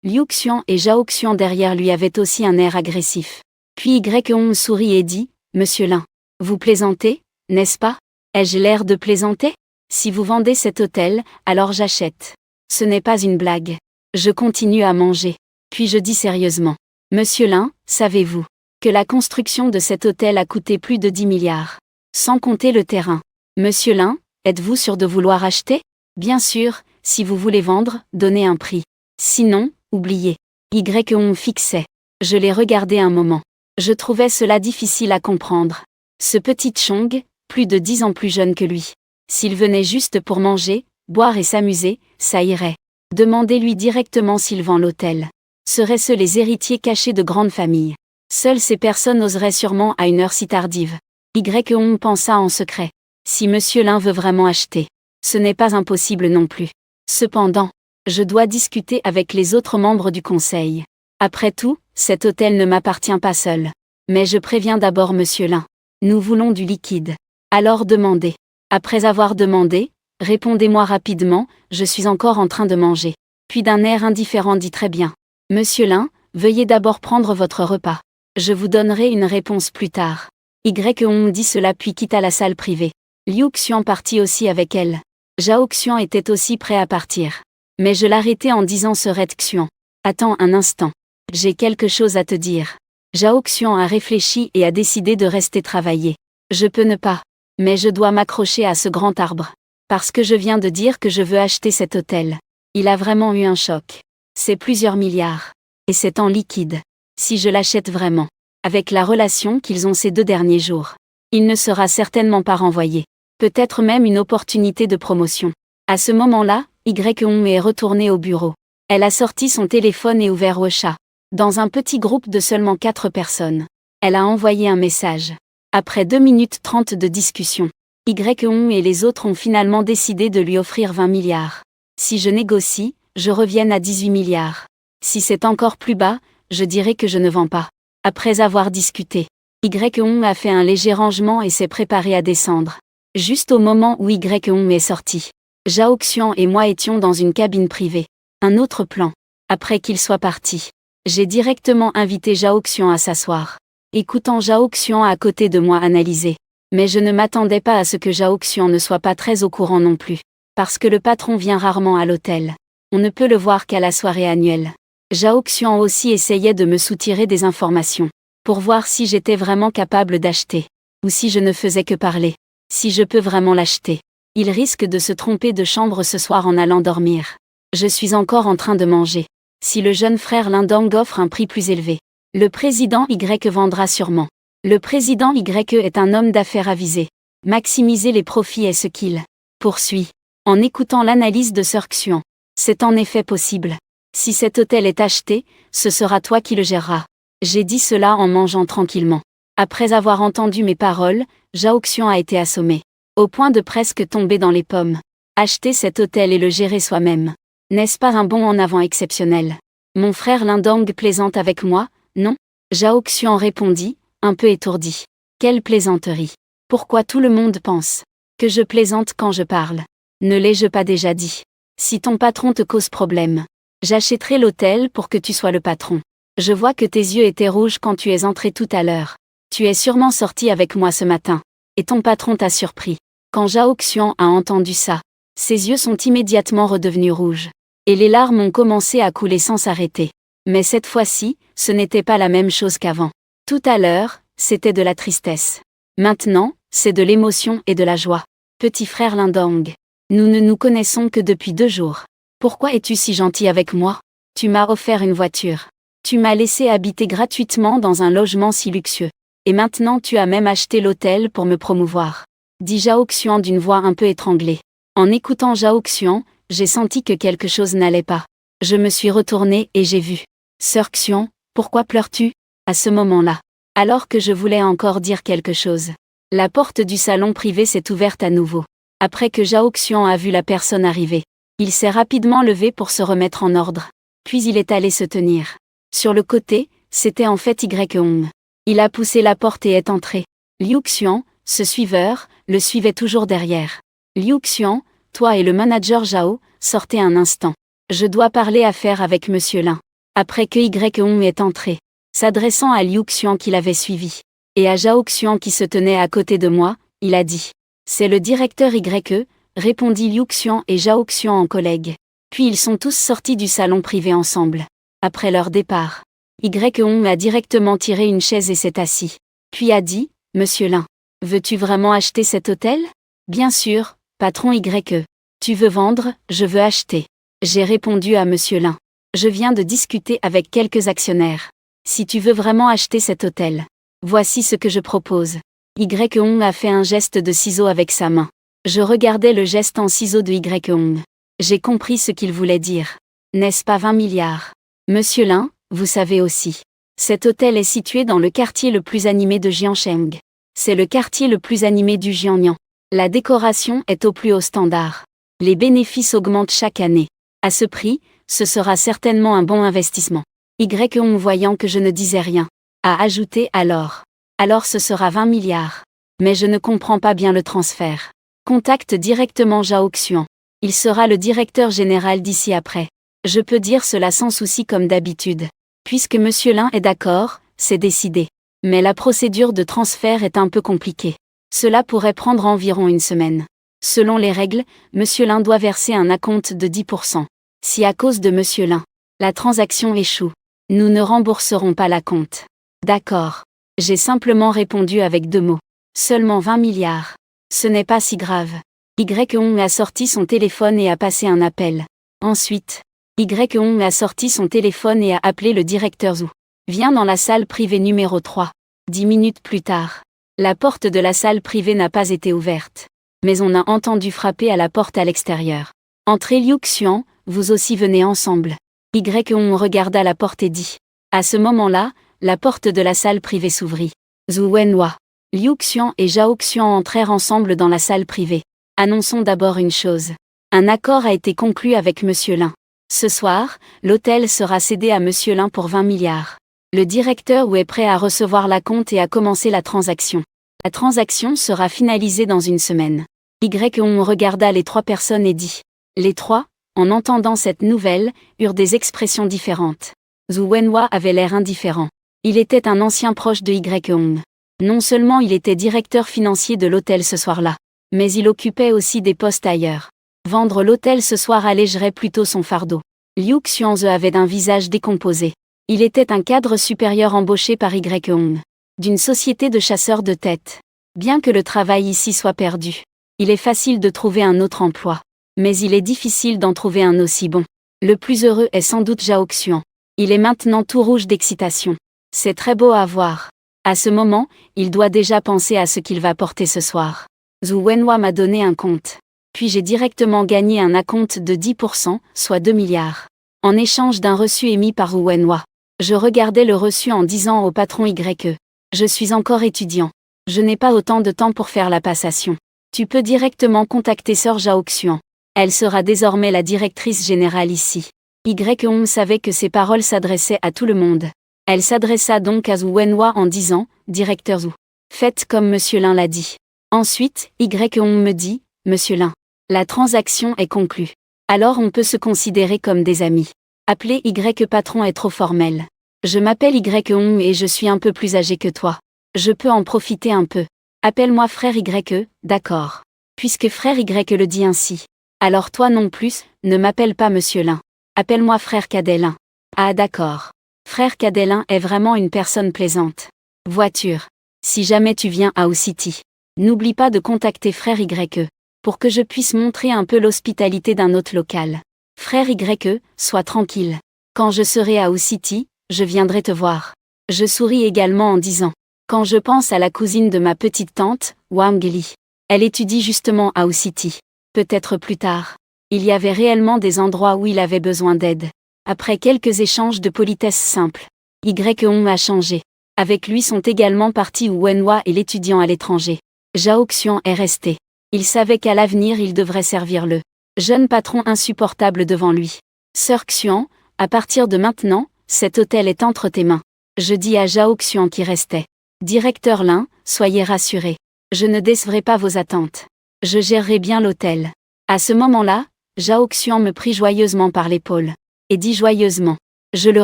Liu Xian et Zhao Xian derrière lui avaient aussi un air agressif. Puis Y sourit et dit, Monsieur Lin, vous plaisantez, n'est-ce pas? Ai-je l'air de plaisanter? Si vous vendez cet hôtel, alors j'achète. Ce n'est pas une blague. Je continue à manger. Puis je dis sérieusement, Monsieur Lin, savez-vous que la construction de cet hôtel a coûté plus de 10 milliards, sans compter le terrain. Monsieur Lin, êtes-vous sûr de vouloir acheter? Bien sûr, si vous voulez vendre, donnez un prix. Sinon, oubliez. Y fixait. Je l'ai regardé un moment. Je trouvais cela difficile à comprendre. Ce petit Chong, plus de 10 ans plus jeune que lui. S'il venait juste pour manger, boire et s'amuser, ça irait. Demandez-lui directement s'il vend l'hôtel. Seraient-ce les héritiers cachés de grandes familles? Seules ces personnes oseraient sûrement à une heure si tardive. Y pensa en secret. Si Monsieur Lin veut vraiment acheter, ce n'est pas impossible non plus. Cependant, je dois discuter avec les autres membres du conseil. Après tout, cet hôtel ne m'appartient pas seul. Mais je préviens d'abord Monsieur Lin. Nous voulons du liquide. Alors demandez. Après avoir demandé, répondez-moi rapidement, je suis encore en train de manger. Puis d'un air indifférent dit très bien. Monsieur Lin, veuillez d'abord prendre votre repas. Je vous donnerai une réponse plus tard. Y dit cela puis quitta la salle privée. Liu Xian partit aussi avec elle. Zhao Xian était aussi prêt à partir. Mais je l'arrêtai en disant Sœurette Xian. Attends un instant. J'ai quelque chose à te dire. Zhao Xian a réfléchi et a décidé de rester travailler. Je peux ne pas. Mais je dois m'accrocher à ce grand arbre. Parce que je viens de dire que je veux acheter cet hôtel. Il a vraiment eu un choc. C'est plusieurs milliards. Et c'est en liquide. Si je l'achète vraiment. Avec la relation qu'ils ont ces 2 derniers jours. Il ne sera certainement pas renvoyé. Peut-être même une opportunité de promotion. À ce moment-là, Y est retournée au bureau. Elle a sorti son téléphone et ouvert WeChat. Dans un petit groupe de seulement 4 personnes. Elle a envoyé un message. Après 2 minutes 30 de discussion, Y et les autres ont finalement décidé de lui offrir 20 milliards. Si je négocie, je revienne à 18 milliards. Si c'est encore plus bas, je dirais que je ne vends pas. Après avoir discuté, Y a fait un léger rangement et s'est préparé à descendre. Juste au moment où Y est sorti, Zhao Xian et moi étions dans une cabine privée. Un autre plan. Après qu'il soit parti, j'ai directement invité Zhao Xian à s'asseoir. Écoutant Zhao Xian à côté de moi analyser. Mais je ne m'attendais pas à ce que Zhao Xian ne soit pas très au courant non plus. Parce que le patron vient rarement à l'hôtel. On ne peut le voir qu'à la soirée annuelle. Zhao Xian aussi essayait de me soutirer des informations. Pour voir si j'étais vraiment capable d'acheter. Ou si je ne faisais que parler. Si je peux vraiment l'acheter. Il risque de se tromper de chambre ce soir en allant dormir. Je suis encore en train de manger. Si le jeune frère Lindong offre un prix plus élevé, le président Y vendra sûrement. Le président Y est un homme d'affaires avisé. Maximiser les profits est ce qu'il poursuit. En écoutant l'analyse de Sir Xuan, c'est en effet possible. Si cet hôtel est acheté, ce sera toi qui le géreras. J'ai dit cela en mangeant tranquillement. Après avoir entendu mes paroles, Zhao Xuan a été assommé, au point de presque tomber dans les pommes. Acheter cet hôtel et le gérer soi-même. N'est-ce pas un bond en avant exceptionnel? Mon frère Lindong plaisante avec moi, non? Zhao Xuan répondit, un peu étourdi. Quelle plaisanterie! Pourquoi tout le monde pense que je plaisante quand je parle? Ne l'ai-je pas déjà dit? Si ton patron te cause problème, j'achèterai l'hôtel pour que tu sois le patron. Je vois que tes yeux étaient rouges quand tu es entré tout à l'heure. Tu es sûrement sorti avec moi ce matin. Et ton patron t'a surpris. Quand Zhao Xuan a entendu ça, ses yeux sont immédiatement redevenus rouges. Et les larmes ont commencé à couler sans s'arrêter. Mais cette fois-ci, ce n'était pas la même chose qu'avant. Tout à l'heure, c'était de la tristesse. Maintenant, c'est de l'émotion et de la joie. Petit frère Lindong, nous ne nous connaissons que depuis 2 jours. Pourquoi es-tu si gentil avec moi? Tu m'as offert une voiture. Tu m'as laissé habiter gratuitement dans un logement si luxueux. Et maintenant tu as même acheté l'hôtel pour me promouvoir. Dit Zhao Xuan d'une voix un peu étranglée. En écoutant Zhao Xuan, j'ai senti que quelque chose n'allait pas. Je me suis retournée et j'ai vu. Sir Xuan, pourquoi pleures-tu? À ce moment-là, alors que je voulais encore dire quelque chose, la porte du salon privé s'est ouverte à nouveau. Après que Zhao Xuan a vu la personne arriver, il s'est rapidement levé pour se remettre en ordre. Puis il est allé se tenir. Sur le côté, c'était en fait Y Hong. Il a poussé la porte et est entré. Liu Xuan, ce suiveur, le suivait toujours derrière. Liu Xuan, toi et le manager Zhao, sortez un instant. Je dois parler affaires avec Monsieur Lin. Après que Y Hong est entré, s'adressant à Liu Xuan qui l'avait suivi, et à Zhao Xuan qui se tenait à côté de moi, il a dit. C'est le directeur Y, répondit Liu Xuan et Zhao Xuan en collègues. Puis ils sont tous sortis du salon privé ensemble. Après leur départ, Y Hong a directement tiré une chaise et s'est assis. Puis a dit, Monsieur Lin, veux-tu vraiment acheter cet hôtel? Bien sûr, patron Y. Tu veux vendre, je veux acheter. J'ai répondu à Monsieur Lin. Je viens de discuter avec quelques actionnaires. Si tu veux vraiment acheter cet hôtel, voici ce que je propose. Y Hong a fait un geste de ciseau avec sa main. Je regardais le geste en ciseau de Y Hong. J'ai compris ce qu'il voulait dire. N'est-ce pas 20 milliards? Monsieur Lin, vous savez aussi. Cet hôtel est situé dans le quartier le plus animé de Jiangsheng. C'est le quartier le plus animé du Jiangnan. La décoration est au plus haut standard. Les bénéfices augmentent chaque année. À ce prix, ce sera certainement un bon investissement. Y Hong voyant que je ne disais rien, a ajouté alors. Alors ce sera 20 milliards. Mais je ne comprends pas bien le transfert. Contacte directement Zhao Xuan. Il sera le directeur général d'ici après. Je peux dire cela sans souci comme d'habitude. Puisque Monsieur Lin est d'accord, c'est décidé. Mais la procédure de transfert est un peu compliquée. Cela pourrait prendre environ 1 semaine. Selon les règles, Monsieur Lin doit verser un acompte de 10%. Si à cause de Monsieur Lin, la transaction échoue, nous ne rembourserons pas l'acompte. D'accord. J'ai simplement répondu avec 2 mots. Seulement 20 milliards. Ce n'est pas si grave. Y Hong a sorti son téléphone et a passé un appel. Ensuite, Y Hong a sorti son téléphone et a appelé le directeur Zhu. Viens dans la salle privée numéro 3. 10 minutes plus tard, la porte de la salle privée n'a pas été ouverte. Mais on a entendu frapper à la porte à l'extérieur. Entrez Liu Xuan, vous aussi venez ensemble. Y Hong regarda la porte et dit. À ce moment-là, la porte de la salle privée s'ouvrit. Zhu Wenhua, Liu Xuan et Zhao Xuan entrèrent ensemble dans la salle privée. Annonçons d'abord une chose. Un accord a été conclu avec Monsieur Lin. Ce soir, l'hôtel sera cédé à Monsieur Lin pour 20 milliards. Le directeur Wu est prêt à recevoir l'acompte et à commencer la transaction. La transaction sera finalisée dans 1 semaine. Y Hong regarda les 3 personnes et dit. Les 3, en entendant cette nouvelle, eurent des expressions différentes. Zhu Wenhua avait l'air indifférent. Il était un ancien proche de Y Hong. Non seulement il était directeur financier de l'hôtel ce soir-là, mais il occupait aussi des postes ailleurs. Vendre l'hôtel ce soir allégerait plutôt son fardeau. Liu Xuanze avait un visage décomposé. Il était un cadre supérieur embauché par Y Hong, d'une société de chasseurs de tête. Bien que le travail ici soit perdu, il est facile de trouver un autre emploi. Mais il est difficile d'en trouver un aussi bon. Le plus heureux est sans doute Zhao Xian. Il est maintenant tout rouge d'excitation. C'est très beau à voir. À ce moment, il doit déjà penser à ce qu'il va porter ce soir. Zhu Wenhua m'a donné un compte. Puis j'ai directement gagné un acompte de 10%, soit 2 milliards. En échange d'un reçu émis par Zhu Wenhua. Je regardais le reçu en disant au patron YE. Je suis encore étudiant. Je n'ai pas autant de temps pour faire la passation. Tu peux directement contacter Sœur Zhao Xian. Elle sera désormais la directrice générale ici. YE savait que ces paroles s'adressaient à tout le monde. Elle s'adressa donc à Zhu Wenhua en disant, Directeur Zhu. Faites comme Monsieur Lin l'a dit. Ensuite, YE me dit, Monsieur Lin. La transaction est conclue. Alors on peut se considérer comme des amis. Appeler YE patron est trop formel. Je m'appelle YE et je suis un peu plus âgé que toi. Je peux en profiter un peu. Appelle-moi frère YE, d'accord. Puisque frère YE le dit ainsi. Alors toi non plus, ne m'appelle pas Monsieur Lin. Appelle-moi frère Cadet Lin. Ah d'accord. Frère Cadet Lin est vraiment une personne plaisante. Voiture. Si jamais tu viens à O-City, n'oublie pas de contacter frère YE, pour que je puisse montrer un peu l'hospitalité d'un hôte local. Frère YE, sois tranquille. Quand je serai à O-City, je viendrai te voir. Je souris également en disant. Quand je pense à la cousine de ma petite tante, Wang Li. Elle étudie justement à O-City. Peut-être plus tard. Il y avait réellement des endroits où il avait besoin d'aide. Après quelques échanges de politesse simples, YE a changé. Avec lui sont également partis Zhu Wenhua et l'étudiant à l'étranger. Zhao Xian est resté. Il savait qu'à l'avenir il devrait servir le jeune patron insupportable devant lui. Sœur Xian, à partir de maintenant, cet hôtel est entre tes mains. Je dis à Zhao Xian qui restait. Directeur Lin, soyez rassuré. Je ne décevrai pas vos attentes. Je gérerai bien l'hôtel. À ce moment-là, Zhao Xian me prit joyeusement par l'épaule. Et dit joyeusement. Je le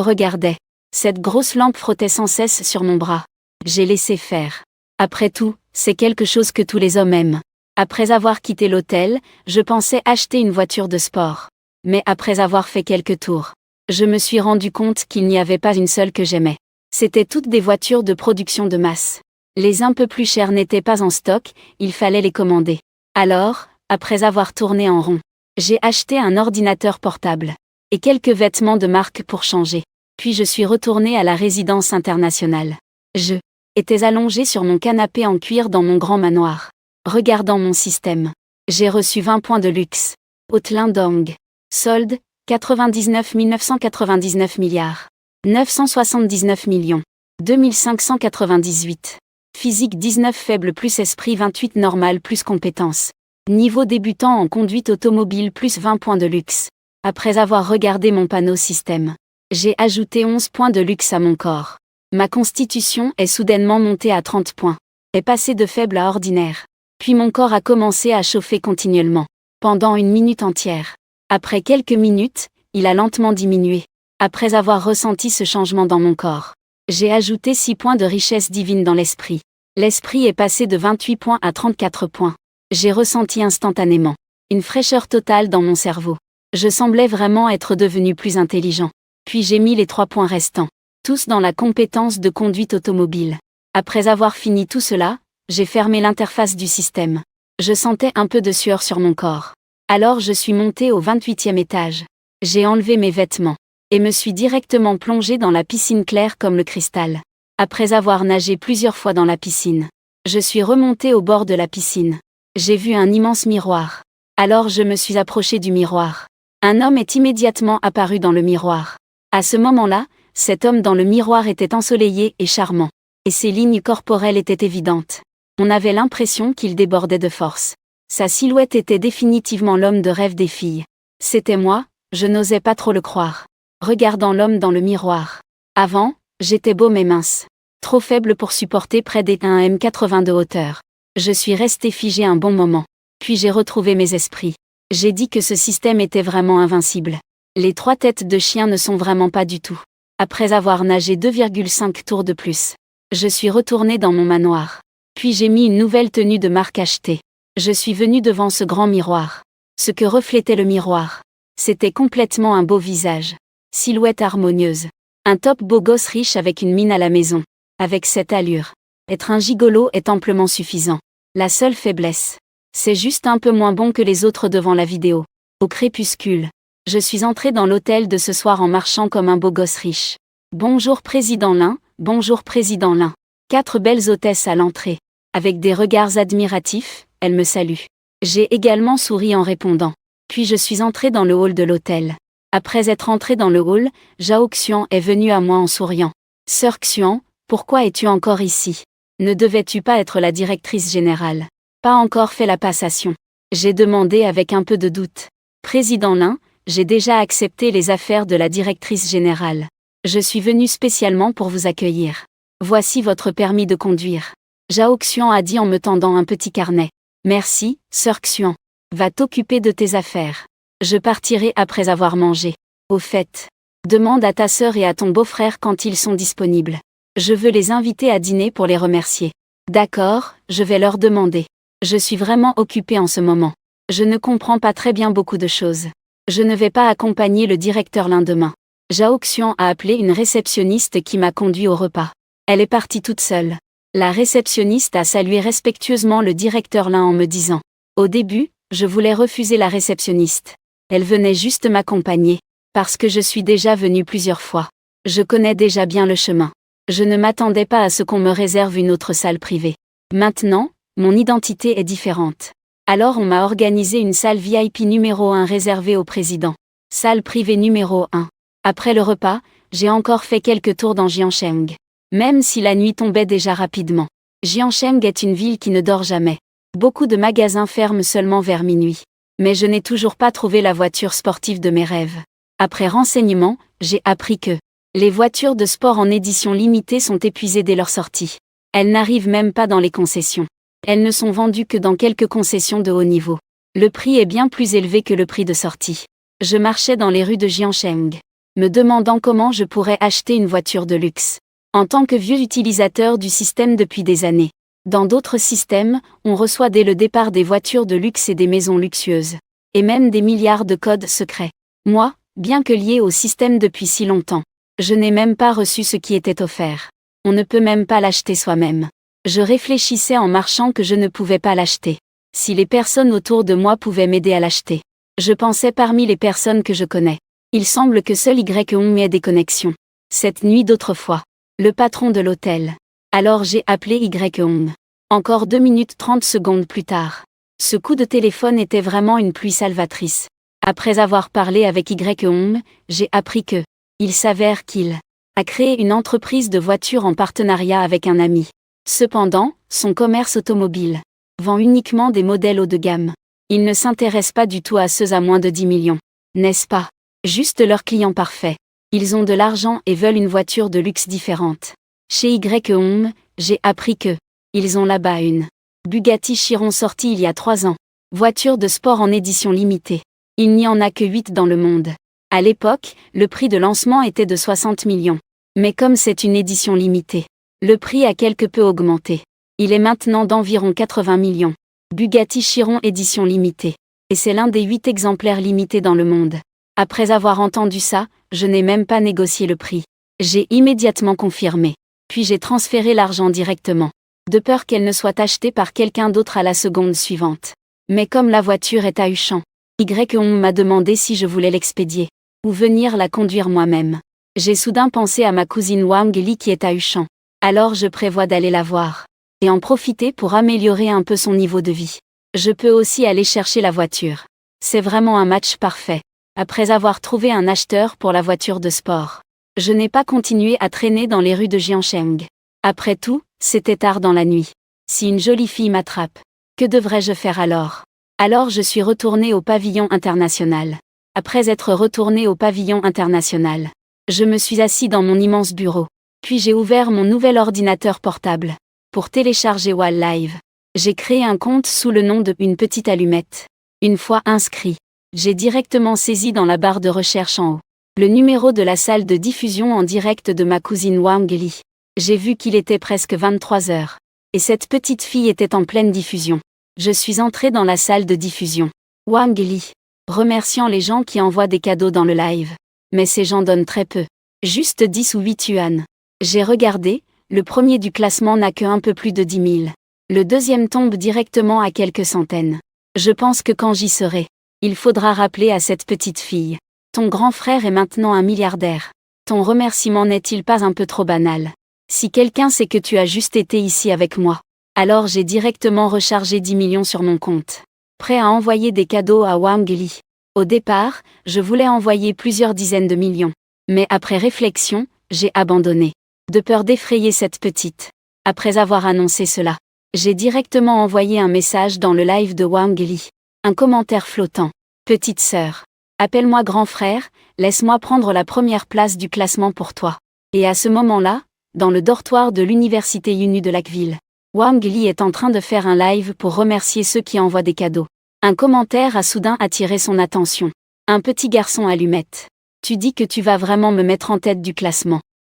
regardais. Cette grosse lampe frottait sans cesse sur mon bras. J'ai laissé faire. Après tout, c'est quelque chose que tous les hommes aiment. Après avoir quitté l'hôtel, je pensais acheter une voiture de sport. Mais après avoir fait quelques tours, je me suis rendu compte qu'il n'y avait pas une seule que j'aimais. C'étaient toutes des voitures de production de masse. Les un peu plus chères n'étaient pas en stock, il fallait les commander. Alors, après avoir tourné en rond, j'ai acheté un ordinateur portable. Et quelques vêtements de marque pour changer. Puis je suis retourné à la résidence internationale. Je étais allongé sur mon canapé en cuir dans mon grand manoir. Regardant mon système. J'ai reçu 20 points de luxe. Hotline Dong. Solde, 99 999 milliards. 979 millions. 2598. Physique 19 faible plus esprit 28 normal plus compétences. Niveau débutant en conduite automobile plus 20 points de luxe. Après avoir regardé mon panneau système, j'ai ajouté 11 points de luxe à mon corps. Ma constitution est soudainement montée à 30 points. Est passée de faible à ordinaire. Puis mon corps a commencé à chauffer continuellement. Pendant une minute entière. Après quelques minutes, il a lentement diminué. Après avoir ressenti ce changement dans mon corps, j'ai ajouté 6 points de richesse divine dans l'esprit. L'esprit est passé de 28 points à 34 points. J'ai ressenti instantanément une fraîcheur totale dans mon cerveau. Je semblais vraiment être devenu plus intelligent. Puis j'ai mis les 3 points restants, tous dans la compétence de conduite automobile. Après avoir fini tout cela, j'ai fermé l'interface du système. Je sentais un peu de sueur sur mon corps. Alors je suis monté au 28e étage. J'ai enlevé mes vêtements et me suis directement plongé dans la piscine claire comme le cristal. Après avoir nagé plusieurs fois dans la piscine, je suis remonté au bord de la piscine. J'ai vu un immense miroir. Alors je me suis approché du miroir. Un homme est immédiatement apparu dans le miroir. À ce moment-là, cet homme dans le miroir était ensoleillé et charmant. Et ses lignes corporelles étaient évidentes. On avait l'impression qu'il débordait de force. Sa silhouette était définitivement l'homme de rêve des filles. C'était moi, je n'osais pas trop le croire. Regardant l'homme dans le miroir. Avant, j'étais beau mais mince. Trop faible pour supporter près des 1m80 de hauteur. Je suis resté figé un bon moment. Puis j'ai retrouvé mes esprits. J'ai dit que ce système était vraiment invincible. Les 3 têtes de chien ne sont vraiment pas du tout. Après avoir nagé 2,5 tours de plus, je suis retourné dans mon manoir. Puis j'ai mis une nouvelle tenue de marque achetée. Je suis venu devant ce grand miroir. Ce que reflétait le miroir, c'était complètement un beau visage. Silhouette harmonieuse. Un top beau gosse riche avec une mine à la maison. Avec cette allure. Être un gigolo est amplement suffisant. La seule faiblesse, c'est juste un peu moins bon que les autres devant la vidéo. Au crépuscule, je suis entré dans l'hôtel de ce soir en marchant comme un beau gosse riche. Bonjour Président Lin, bonjour Président Lin. 4 belles hôtesses à l'entrée. Avec des regards admiratifs, elles me saluent. J'ai également souri en répondant. Puis je suis entré dans le hall de l'hôtel. Après être entré dans le hall, Zhao Xian est venu à moi en souriant. Sœur Xian, pourquoi es-tu encore ici? Ne devais-tu pas être la directrice générale? Pas encore fait la passation. J'ai demandé avec un peu de doute. Président Lin, j'ai déjà accepté les affaires de la directrice générale. Je suis venu spécialement pour vous accueillir. Voici votre permis de conduire. Zhao Xian a dit en me tendant un petit carnet. Merci, sœur Xian. Va t'occuper de tes affaires. Je partirai après avoir mangé. Au fait, demande à ta sœur et à ton beau-frère quand ils sont disponibles. Je veux les inviter à dîner pour les remercier. D'accord, je vais leur demander. Je suis vraiment occupée en ce moment. Je ne comprends pas très bien beaucoup de choses. Je ne vais pas accompagner le directeur Lin demain. Zhao Xian a appelé une réceptionniste qui m'a conduit au repas. Elle est partie toute seule. La réceptionniste a salué respectueusement le directeur Lin en me disant. Au début, je voulais refuser la réceptionniste. Elle venait juste m'accompagner, parce que je suis déjà venue plusieurs fois. Je connais déjà bien le chemin. Je ne m'attendais pas à ce qu'on me réserve une autre salle privée. Maintenant, mon identité est différente. Alors on m'a organisé une salle VIP numéro 1 réservée au président. Salle privée numéro 1. Après le repas, j'ai encore fait quelques tours dans Jiancheng. Même si la nuit tombait déjà rapidement. Jiancheng est une ville qui ne dort jamais. Beaucoup de magasins ferment seulement vers minuit. Mais je n'ai toujours pas trouvé la voiture sportive de mes rêves. Après renseignement, j'ai appris que les voitures de sport en édition limitée sont épuisées dès leur sortie. Elles n'arrivent même pas dans les concessions. Elles ne sont vendues que dans quelques concessions de haut niveau. Le prix est bien plus élevé que le prix de sortie. Je marchais dans les rues de Jiancheng, me demandant comment je pourrais acheter une voiture de luxe. En tant que vieux utilisateur du système depuis des années. Dans d'autres systèmes, on reçoit dès le départ des voitures de luxe et des maisons luxueuses. Et même des milliards de codes secrets. Moi, bien que lié au système depuis si longtemps, je n'ai même pas reçu ce qui était offert. On ne peut même pas l'acheter soi-même. Je réfléchissais en marchant que je ne pouvais pas l'acheter. Si les personnes autour de moi pouvaient m'aider à l'acheter. Je pensais parmi les personnes que je connais. Il semble que seul Y ait des connexions. Cette nuit d'autrefois. Le patron de l'hôtel. Alors j'ai appelé Y. Encore 2 minutes 30 secondes plus tard. Ce coup de téléphone était vraiment une pluie salvatrice. Après avoir parlé avec Y, j'ai appris que, il s'avère qu'il a créé une entreprise de voitures en partenariat avec un ami. Cependant, son commerce automobile vend uniquement des modèles haut de gamme. Il ne s'intéresse pas du tout à ceux à moins de 10 millions. N'est-ce pas? Juste leurs clients parfaits. Ils ont de l'argent et veulent une voiture de luxe différente. Chez Y, j'ai appris que ils ont là-bas une Bugatti Chiron sortie il y a 3 ans. Voiture de sport en édition limitée. Il n'y en a que 8 dans le monde. À l'époque, le prix de lancement était de 60 millions. Mais comme c'est une édition limitée, le prix a quelque peu augmenté. Il est maintenant d'environ 80 millions. Bugatti Chiron édition limitée. Et c'est l'un des 8 exemplaires limités dans le monde. Après avoir entendu ça, je n'ai même pas négocié le prix. J'ai immédiatement confirmé. Puis j'ai transféré l'argent directement. De peur qu'elle ne soit achetée par quelqu'un d'autre à la seconde suivante. Mais comme la voiture est à Huchan, Y m'a demandé si je voulais l'expédier. Ou venir la conduire moi-même. J'ai soudain pensé à ma cousine Wang Li qui est à Huchan. Alors je prévois d'aller la voir. Et en profiter pour améliorer un peu son niveau de vie. Je peux aussi aller chercher la voiture. C'est vraiment un match parfait. Après avoir trouvé un acheteur pour la voiture de sport. Je n'ai pas continué à traîner dans les rues de Jiancheng. Après tout, c'était tard dans la nuit. Si une jolie fille m'attrape, que devrais-je faire alors? Alors je suis retourné au pavillon international. Après être retourné au pavillon international, je me suis assis dans mon immense bureau. Puis j'ai ouvert mon nouvel ordinateur portable. Pour télécharger Wall Live, j'ai créé un compte sous le nom de Une Petite Allumette. Une fois inscrit, j'ai directement saisi dans la barre de recherche en haut le numéro de la salle de diffusion en direct de ma cousine Wang Li. J'ai vu qu'il était presque 23 heures. Et cette petite fille était en pleine diffusion. Je suis entré dans la salle de diffusion. Wang Li, remerciant les gens qui envoient des cadeaux dans le live. Mais ces gens donnent très peu. Juste 10 ou 8 yuan. J'ai regardé, Le premier du classement n'a que un peu plus de 10 000. Le deuxième tombe directement à quelques centaines. Je pense que quand j'y serai, il faudra rappeler à cette petite fille. Ton grand frère est maintenant un milliardaire. Ton remerciement n'est-il pas un peu trop banal? Si quelqu'un sait que tu as juste été ici avec moi, alors j'ai directement rechargé 10 millions sur mon compte. Prêt à envoyer des cadeaux à Wang Li. Au départ, je voulais envoyer plusieurs dizaines de millions. Mais après réflexion, j'ai abandonné. De peur d'effrayer cette petite. Après avoir annoncé cela, j'ai directement envoyé un message dans le live de Wang Li. Un commentaire flottant. Petite sœur. Appelle-moi grand frère, laisse-moi prendre la première place du classement pour toi. Et à ce moment-là, dans le dortoir de l'université Uni de Lackville, Wang Li est en train de faire un live pour remercier ceux qui envoient des cadeaux. Un commentaire a soudain attiré son attention. Un petit garçon allumette. Tu dis que tu vas vraiment me mettre en tête du classement.